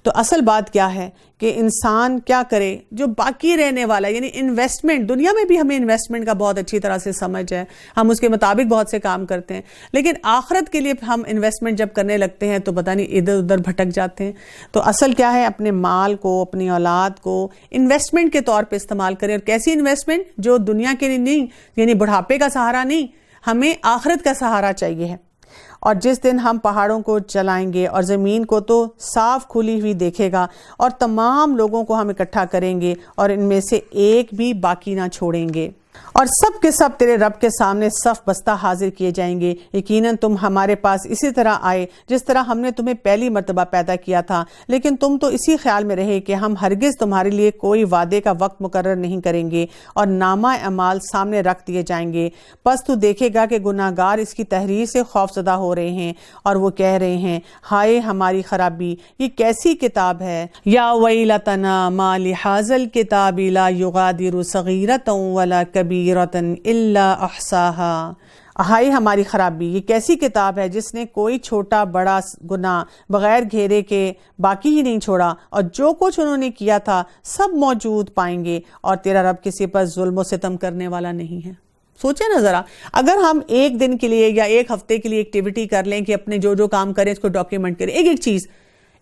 تو اصل بات کیا ہے کہ انسان کیا کرے جو باقی رہنے والا، یعنی انویسٹمنٹ، دنیا میں بھی ہمیں انویسٹمنٹ کا بہت اچھی طرح سے سمجھ ہے، ہم اس کے مطابق بہت سے کام کرتے ہیں، لیکن آخرت کے لیے ہم انویسٹمنٹ جب کرنے لگتے ہیں تو پتہ نہیں ادھر ادھر بھٹک جاتے ہیں۔ تو اصل کیا ہے، اپنے مال کو، اپنی اولاد کو انویسٹمنٹ کے طور پہ استعمال کریں، اور کیسی انویسٹمنٹ؟ جو دنیا کے لیے نہیں، یعنی بڑھاپے کا سہارا نہیں، ہمیں آخرت کا سہارا چاہیے ہے۔ اور جس دن ہم پہاڑوں کو چلائیں گے اور زمین کو تو صاف کھلی ہوئی دیکھے گا، اور تمام لوگوں کو ہم اکٹھا کریں گے اور ان میں سے ایک بھی باقی نہ چھوڑیں گے، اور سب کے سب تیرے رب کے سامنے صف بستہ حاضر کیے جائیں گے۔ یقیناً تم ہمارے پاس اسی طرح آئے جس طرح ہم نے تمہیں پہلی مرتبہ پیدا کیا تھا، لیکن تم تو اسی خیال میں رہے کہ ہم ہرگز تمہارے لیے کوئی وعدے کا وقت مقرر نہیں کریں گے، اور نامہ اعمال سامنے رکھ دیے جائیں گے۔ پس تو دیکھے گا کہ گناہ گار اس کی تحریر سے خوفزدہ ہو رہے ہیں، اور وہ کہہ رہے ہیں ہائے ہماری خرابی، یہ کیسی کتاب ہے، یا ویلتنا ما لہذا الکتاب لا یغادر صغیرۃ ولا کبیرۃ الا احصاها۔ ہائی ہماری خرابی، یہ کیسی کتاب ہے جس نے کوئی چھوٹا بڑا گناہ بغیر گھیرے کے باقی ہی نہیں چھوڑا، اور جو کچھ انہوں نے کیا تھا سب موجود پائیں گے، اور تیرا رب کسی پر ظلم و ستم کرنے والا نہیں ہے۔ سوچیں نا ذرا، اگر ہم ایک دن کے لیے یا ایک ہفتے کے لیے ایکٹیویٹی کر لیں کہ اپنے جو کام کریں اس کو ڈاکیومنٹ کریں، ایک چیز،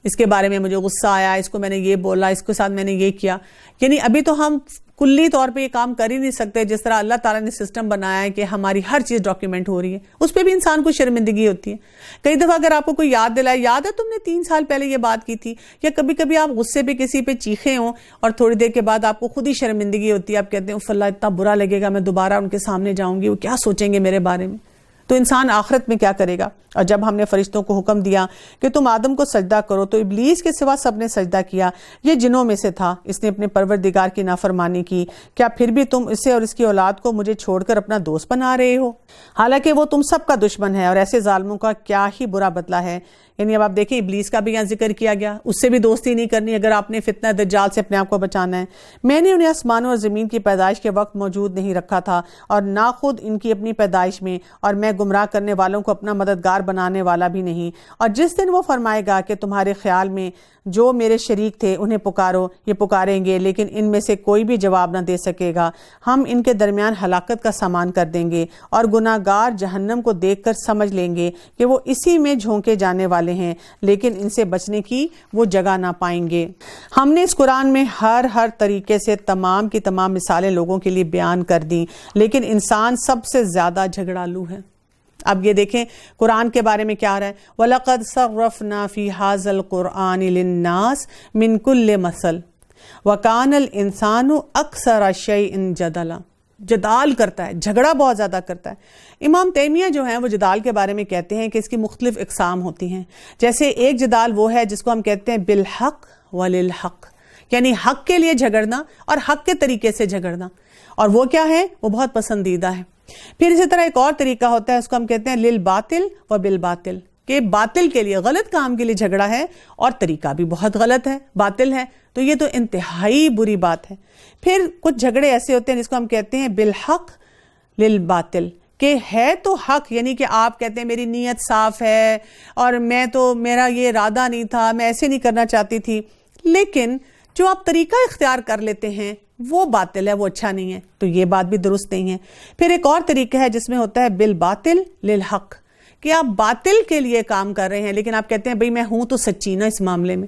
اس کے بارے میں مجھے غصہ آیا، اس کو میں نے یہ بولا، اس کے ساتھ میں نے یہ کیا، یعنی ابھی تو ہم کلی طور پہ یہ کام کر ہی نہیں سکتے جس طرح اللہ تعالیٰ نے سسٹم بنایا ہے کہ ہماری ہر چیز ڈاکیومنٹ ہو رہی ہے، اس پہ بھی انسان کو شرمندگی ہوتی ہے۔ کئی دفعہ اگر آپ کو کوئی یاد دلائے، یاد ہے تم نے 3 سال پہلے یہ بات کی تھی، یا کبھی کبھی آپ غصے پہ کسی پہ چیخے ہوں اور تھوڑی دیر کے بعد آپ کو خود ہی شرمندگی ہوتی ہے، آپ کہتے ہیں اف اللہ اتنا برا لگے گا، میں دوبارہ ان کے سامنے جاؤں گی، وہ کیا سوچیں گے میرے بارے میں۔ تو انسان آخرت میں کیا کرے گا؟ اور جب ہم نے فرشتوں کو حکم دیا کہ تم آدم کو سجدہ کرو تو ابلیس کے سوا سب نے سجدہ کیا، یہ جنوں میں سے تھا، اس نے اپنے پروردگار کی نافرمانی کی، کیا پھر بھی تم اسے اور اس کی اولاد کو مجھے چھوڑ کر اپنا دوست بنا رہے ہو؟ حالانکہ وہ تم سب کا دشمن ہے، اور ایسے ظالموں کا کیا ہی برا بدلہ ہے۔ یعنی اب آپ دیکھیں ابلیس کا بھی یہاں ذکر کیا گیا، اس سے بھی دوستی نہیں کرنی اگر آپ نے فتنہ دجال سے اپنے آپ کو بچانا ہے۔ میں نے انہیں آسمانوں اور زمین کی پیدائش کے وقت موجود نہیں رکھا تھا، اور نہ خود ان کی اپنی پیدائش میں، اور میں گمراہ کرنے والوں کو اپنا مددگار بنانے والا بھی نہیں۔ اور جس دن وہ فرمائے گا کہ تمہارے خیال میں جو میرے شریک تھے انہیں پکارو، یہ پکاریں گے لیکن ان میں سے کوئی بھی جواب نہ دے سکے گا، ہم ان کے درمیان ہلاکت کا سامان کر دیں گے، اور گناہ گار جہنم کو دیکھ کر سمجھ لیں گے کہ وہ اسی میں جھونکے جانے والے ہیں، لیکن ان سے بچنے کی وہ جگہ نہ پائیں گے۔ ہم نے اس قرآن میں ہر طریقے سے تمام کی تمام مثالیں لوگوں کے لیے بیان کر دیں، لیکن انسان سب سے زیادہ جھگڑالو ہے۔ اب یہ دیکھیں قرآن کے بارے میں کیا آ رہا ہے، وَلَقَدْ صَرَّفْنَا فِي هَذَا الْقُرْآنِ لِلنَّاسِ مِنْ كُلِّ مَثَلٍ وَكَانَ الْإِنسَانُ أَكْثَرَ شَيْءٍ جَدَلًا۔ جدال کرتا ہے، جھگڑا بہت زیادہ کرتا ہے۔ امام تیمیہ جو ہیں وہ جدال کے بارے میں کہتے ہیں کہ اس کی مختلف اقسام ہوتی ہیں۔ جیسے ایک جدال وہ ہے جس کو ہم کہتے ہیں بالحق وللحق، یعنی حق کے لیے جھگڑنا اور حق کے طریقے سے جھگڑنا، اور وہ کیا ہے، وہ بہت پسندیدہ ہے۔ پھر اسی طرح ایک اور طریقہ ہوتا ہے، اس کو ہم کہتے ہیں للباطل و بالباطل، کہ باطل کے لیے، غلط کام کے لیے جھگڑا ہے اور طریقہ بھی بہت غلط ہے، باطل ہے، تو یہ تو انتہائی بری بات ہے۔ پھر کچھ جھگڑے ایسے ہوتے ہیں جس کو ہم کہتے ہیں بالحق للباطل، کہ ہے تو حق، یعنی کہ آپ کہتے ہیں میری نیت صاف ہے اور میرا یہ ارادہ نہیں تھا، میں ایسے نہیں کرنا چاہتی تھی، لیکن جو آپ طریقہ اختیار کر لیتے ہیں وہ باطل ہے، وہ اچھا نہیں ہے، تو یہ بات بھی درست نہیں ہے۔ پھر ایک اور طریقہ ہے جس میں ہوتا ہے بالباطل للحق، کہ آپ باطل کے لیے کام کر رہے ہیں لیکن آپ کہتے ہیں بھئی میں ہوں تو سچی نا اس معاملے میں،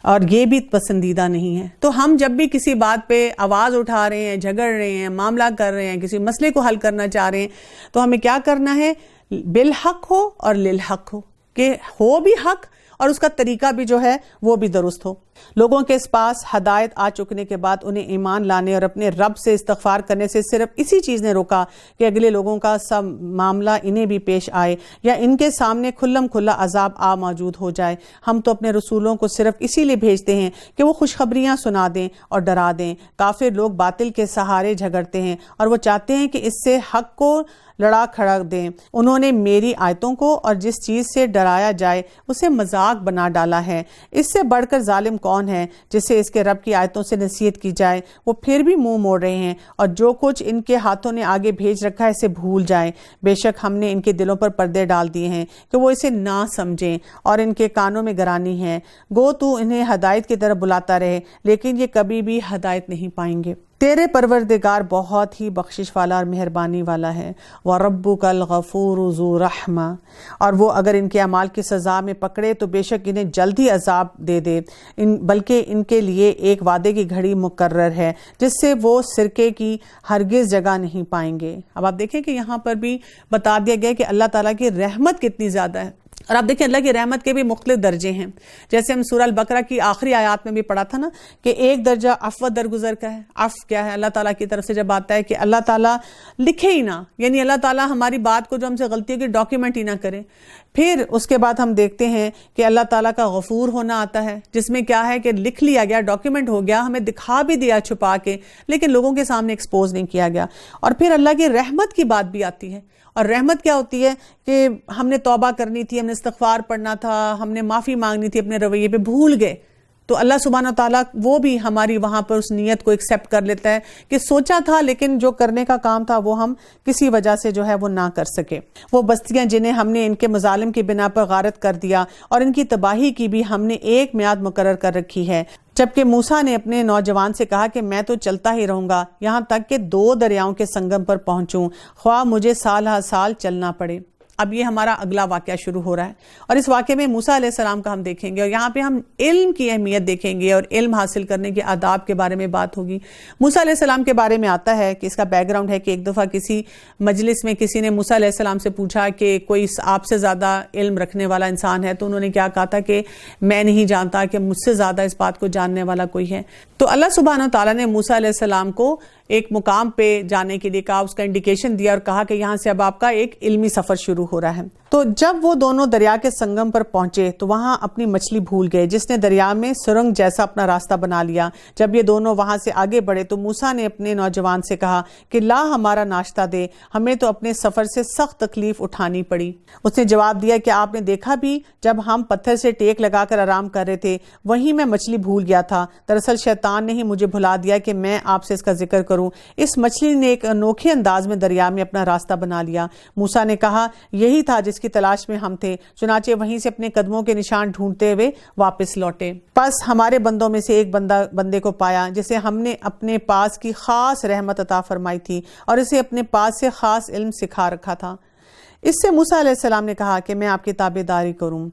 اور یہ بھی پسندیدہ نہیں ہے۔ تو ہم جب بھی کسی بات پہ آواز اٹھا رہے ہیں، جھگڑ رہے ہیں، معاملہ کر رہے ہیں، کسی مسئلے کو حل کرنا چاہ رہے ہیں، تو ہمیں کیا کرنا ہے، بالحق ہو اور للحق ہو، کہ ہو بھی حق اور اس کا طریقہ بھی جو ہے وہ بھی درست ہو۔ لوگوں کے پاس ہدایت آ چکنے کے بعد انہیں ایمان لانے اور اپنے رب سے استغفار کرنے سے صرف اسی چیز نے روکا کہ اگلے لوگوں کا سب معاملہ انہیں بھی پیش آئے یا ان کے سامنے کھلم کھلا عذاب موجود ہو جائے۔ ہم تو اپنے رسولوں کو صرف اسی لیے بھیجتے ہیں کہ وہ خوشخبریاں سنا دیں اور ڈرا دیں۔ کافر لوگ باطل کے سہارے جھگڑتے ہیں اور وہ چاہتے ہیں کہ اس سے حق کو لڑا کھڑا دیں۔ انہوں نے میری آیتوں کو اور جس چیز سے ڈرایا جائے اسے مذاق بنا ڈالا ہے۔ اس سے بڑھ کر ظالم کون ہے جسے اس کے رب کی آیتوں سے نصیحت کی جائے؟ وہ پھر بھی منہ موڑ رہے ہیں اور جو کچھ ان کے ہاتھوں نے آگے بھیج رکھا ہے اسے بھول جائیں۔ بے شک ہم نے ان کے دلوں پر پردے ڈال دیے ہیں کہ وہ اسے نہ سمجھیں اور ان کے کانوں میں گرانی ہے۔ گو تو انہیں ہدایت کی طرف بلاتا رہے لیکن یہ کبھی بھی ہدایت نہیں پائیں گے۔ تیرے پروردگار بہت ہی بخشش والا اور مہربانی والا ہے۔ وَرَبُّكَ الْغَفُورُ ذُو رَحْمَةٍ، اور وہ اگر ان کے اعمال کی سزا میں پکڑے تو بے شک انہیں جلد ہی عذاب دے دے، بلکہ ان کے لیے ایک وعدے کی گھڑی مقرر ہے جس سے وہ سرکے کی ہرگز جگہ نہیں پائیں گے۔ اب آپ دیکھیں کہ یہاں پر بھی بتا دیا گیا کہ اللہ تعالیٰ کی رحمت کتنی زیادہ ہے، اور آپ دیکھیں اللہ کی رحمت کے بھی مختلف درجے ہیں۔ جیسے ہم سورہ البقرہ کی آخری آیات میں بھی پڑھا تھا نا کہ ایک درجہ عفو درگزر کا ہے۔ عفو کیا ہے؟ اللہ تعالیٰ کی طرف سے جب آتا ہے کہ اللہ تعالیٰ لکھے ہی نہ، یعنی اللہ تعالیٰ ہماری بات کو جو ہم سے غلطی کی ڈاکیومنٹ ہی نہ کرے۔ پھر اس کے بعد ہم دیکھتے ہیں کہ اللہ تعالیٰ کا غفور ہونا آتا ہے جس میں کیا ہے کہ لکھ لیا گیا، ڈاکیومنٹ ہو گیا، ہمیں دکھا بھی دیا چھپا کے، لیکن لوگوں کے سامنے ایکسپوز نہیں کیا گیا۔ اور پھر اللہ کی رحمت کی بات بھی آتی ہے، اور رحمت کیا ہوتی ہے کہ ہم نے توبہ کرنی تھی، ہم نے استغفار پڑھنا تھا، ہم نے معافی مانگنی تھی، اپنے رویے پہ بھول گئے تو اللہ سبحانہ و تعالیٰ وہ بھی ہماری وہاں پر اس نیت کو ایکسیپٹ کر لیتا ہے کہ سوچا تھا لیکن جو کرنے کا کام تھا وہ ہم کسی وجہ سے جو ہے وہ نہ کر سکے. وہ بستیاں جنہیں ہم نے ان کے مظالم کی بنا پر غارت کر دیا اور ان کی تباہی کی بھی ہم نے ایک میعاد مقرر کر رکھی ہے. جبکہ موسیٰ نے اپنے نوجوان سے کہا کہ میں تو چلتا ہی رہوں گا یہاں تک کہ 2 دریاؤں کے سنگم پر پہنچوں، خواہ مجھے سال ہر سال چلنا پڑے. اب یہ ہمارا اگلا واقعہ شروع ہو رہا ہے اور اس واقعے میں موسیٰ علیہ السلام کا ہم دیکھیں گے اور یہاں پہ ہم علم کی اہمیت دیکھیں گے اور علم حاصل کرنے کے آداب کے بارے میں بات ہوگی. موسیٰ علیہ السلام کے بارے میں آتا ہے کہ اس کا بیک گراؤنڈ ہے کہ ایک دفعہ کسی مجلس میں کسی نے موسیٰ علیہ السلام سے پوچھا کہ کوئی آپ سے زیادہ علم رکھنے والا انسان ہے، تو انہوں نے کیا کہا تھا کہ میں نہیں جانتا کہ مجھ سے زیادہ اس بات کو جاننے والا کوئی ہے. تو اللہ سبحانہ تعالیٰ نے موسیٰ علیہ السلام کو ایک مقام پہ جانے کے لیے کہا، اس کا انڈیکیشن دیا اور کہا کہ یہاں سے اب آپ کا ایک علمی سفر شروع ہو رہا ہے. تو جب وہ دونوں دریا کے سنگم پر پہنچے تو وہاں اپنی مچھلی بھول گئے جس نے دریا میں سرنگ جیسا اپنا راستہ بنا لیا. جب یہ دونوں وہاں سے آگے بڑھے تو موسیٰ نے اپنے نوجوان سے کہا کہ لا ہمارا ناشتہ دے، ہمیں تو اپنے سفر سے سخت تکلیف اٹھانی پڑی. اس نے جواب دیا کہ آپ نے دیکھا بھی جب ہم پتھر سے ٹیک لگا کر آرام کر رہے تھے وہیں میں مچھلی بھول گیا تھا. دراصل شیطان نے ہی مجھے بھلا دیا کہ میں آپ سے اس کا ذکر کروں. اس مچھلی نے ایک انوکھے انداز میں دریا میں اپنا راستہ بنا لیا. موسیٰ نے کہا یہی تھا جس کی تلاش میں ہم تھے، چنانچہ وہیں سے اپنے قدموں کے نشان ڈھونڈتے ہوئے واپس لوٹے. پس ہمارے بندوں میں سے ایک بندے کو پایا جسے ہم نے اپنے پاس کی خاص رحمت عطا فرمائی تھی اور اسے اپنے پاس سے خاص علم سکھا رکھا تھا. اس سے موسیٰ علیہ السلام نے کہا کہ میں آپ کی تابعداری کروں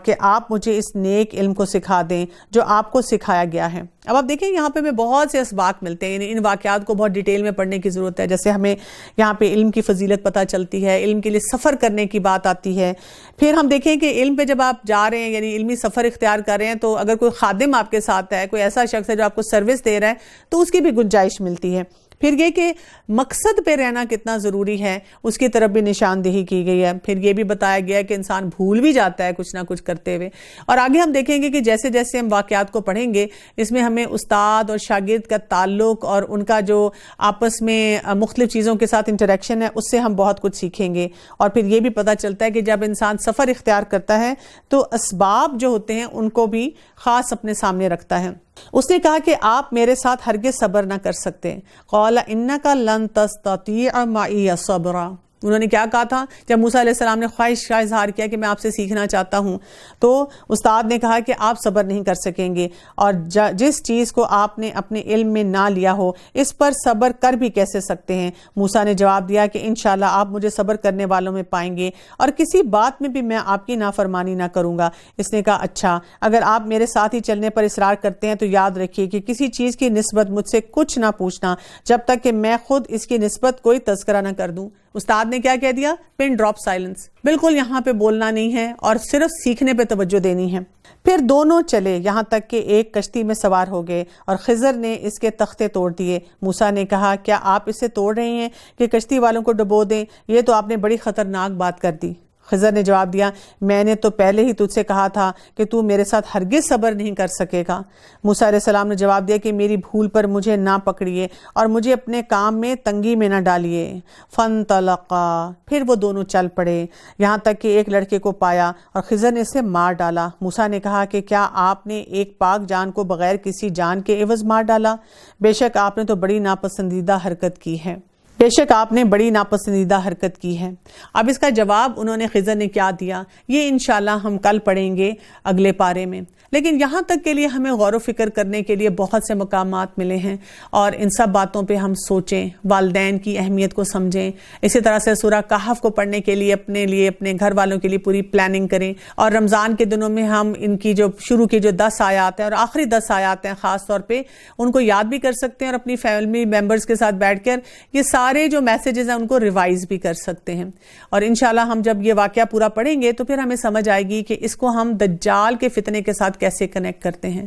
کہ آپ مجھے اس نیک علم کو سکھا دیں جو آپ کو سکھایا گیا ہے. اب آپ دیکھیں یہاں پہ ہمیں بہت سے اسباق ملتے ہیں، یعنی ان واقعات کو بہت ڈیٹیل میں پڑھنے کی ضرورت ہے. جیسے ہمیں یہاں پہ علم کی فضیلت پتہ چلتی ہے، علم کے لیے سفر کرنے کی بات آتی ہے. پھر ہم دیکھیں کہ علم پہ جب آپ جا رہے ہیں یعنی علمی سفر اختیار کر رہے ہیں تو اگر کوئی خادم آپ کے ساتھ ہے، کوئی ایسا شخص ہے جو آپ کو سروس دے رہا ہے تو اس کی بھی گنجائش ملتی ہے. پھر یہ کہ مقصد پہ رہنا کتنا ضروری ہے اس کی طرف بھی نشاندہی کی گئی ہے. پھر یہ بھی بتایا گیا ہے کہ انسان بھول بھی جاتا ہے کچھ نہ کچھ کرتے ہوئے. اور آگے ہم دیکھیں گے کہ جیسے جیسے ہم واقعات کو پڑھیں گے اس میں ہمیں استاد اور شاگرد کا تعلق اور ان کا جو آپس میں مختلف چیزوں کے ساتھ انٹریکشن ہے اس سے ہم بہت کچھ سیکھیں گے. اور پھر یہ بھی پتہ چلتا ہے کہ جب انسان سفر اختیار کرتا ہے تو اسباب جو ہوتے ہیں ان کو بھی خاص اپنے سامنے رکھتا ہے. اس نے کہا کہ آپ میرے ساتھ ہرگز صبر نہ کر سکتے. قال انک لن تستطیع معی صبرا. انہوں نے کیا کہا تھا جب موسیٰ علیہ السلام نے خواہش کا اظہار کیا کہ میں آپ سے سیکھنا چاہتا ہوں تو استاد نے کہا کہ آپ صبر نہیں کر سکیں گے اور جس چیز کو آپ نے اپنے علم میں نہ لیا ہو اس پر صبر کر بھی کیسے سکتے ہیں. موسیٰ نے جواب دیا کہ انشاءاللہ آپ مجھے صبر کرنے والوں میں پائیں گے اور کسی بات میں بھی میں آپ کی نافرمانی نہ کروں گا. اس نے کہا اچھا اگر آپ میرے ساتھ ہی چلنے پر اصرار کرتے ہیں تو یاد رکھیے کہ کسی چیز کی نسبت مجھ سے کچھ نہ پوچھنا جب تک کہ میں خود اس کی نسبت کوئی تذکرہ نہ کر دوں. استاد نے کیا کہہ دیا؟ Pin drop silence. بالکل یہاں پہ بولنا نہیں ہے اور صرف سیکھنے پہ توجہ دینی ہے. پھر دونوں چلے یہاں تک کہ ایک کشتی میں سوار ہو گئے اور خضر نے اس کے تختے توڑ دیے. موسیٰ نے کہا کیا آپ اسے توڑ رہے ہیں کہ کشتی والوں کو ڈبو دیں؟ یہ تو آپ نے بڑی خطرناک بات کر دی. خضر نے جواب دیا میں نے تو پہلے ہی تجھ سے کہا تھا کہ تو میرے ساتھ ہرگز صبر نہیں کر سکے گا. موسیٰ علیہ السلام نے جواب دیا کہ میری بھول پر مجھے نہ پکڑیے اور مجھے اپنے کام میں تنگی میں نہ ڈالیے. فانطلقا. پھر وہ دونوں چل پڑے یہاں تک کہ ایک لڑکے کو پایا اور خضر نے اسے مار ڈالا. موسیٰ نے کہا کہ کیا آپ نے ایک پاک جان کو بغیر کسی جان کے عوض مار ڈالا؟ بے شک آپ نے تو بڑی ناپسندیدہ حرکت کی ہے. اب اس کا جواب انہوں نے خضر نے کیا دیا یہ انشاءاللہ ہم کل پڑھیں گے اگلے پارے میں. لیکن یہاں تک کے لیے ہمیں غور و فکر کرنے کے لیے بہت سے مقامات ملے ہیں اور ان سب باتوں پہ ہم سوچیں، والدین کی اہمیت کو سمجھیں. اسی طرح سے سورہ کہف کو پڑھنے کے لیے اپنے گھر والوں کے لیے پوری پلاننگ کریں. اور رمضان کے دنوں میں ہم ان کی جو شروع کی جو 10 آیات ہیں اور آخری 10 آیات ہیں خاص طور پہ ان کو یاد بھی کر سکتے ہیں اور اپنی فیملی ممبرز کے ساتھ بیٹھ کر یہ سارے جو میسیجز ہیں ان کو ریوائز بھی کر سکتے ہیں. اور انشاءاللہ ہم جب یہ واقعہ پورا پڑھیں گے تو پھر ہمیں سمجھ آئے گی کہ اس کو ہم دجال کے فتنے کے ساتھ کیسے کنیکٹ کرتے ہیں.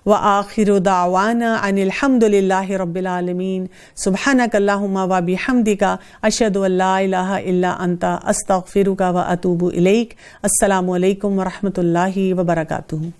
وآخر دعوانا ان الحمد للہ رب العالمین. سبحانک اللہم وبحمدک اشہد ان لا الہ الا انت استغفرک واتوب الیک. السلام علیکم ورحمۃ اللہ وبرکاتہ.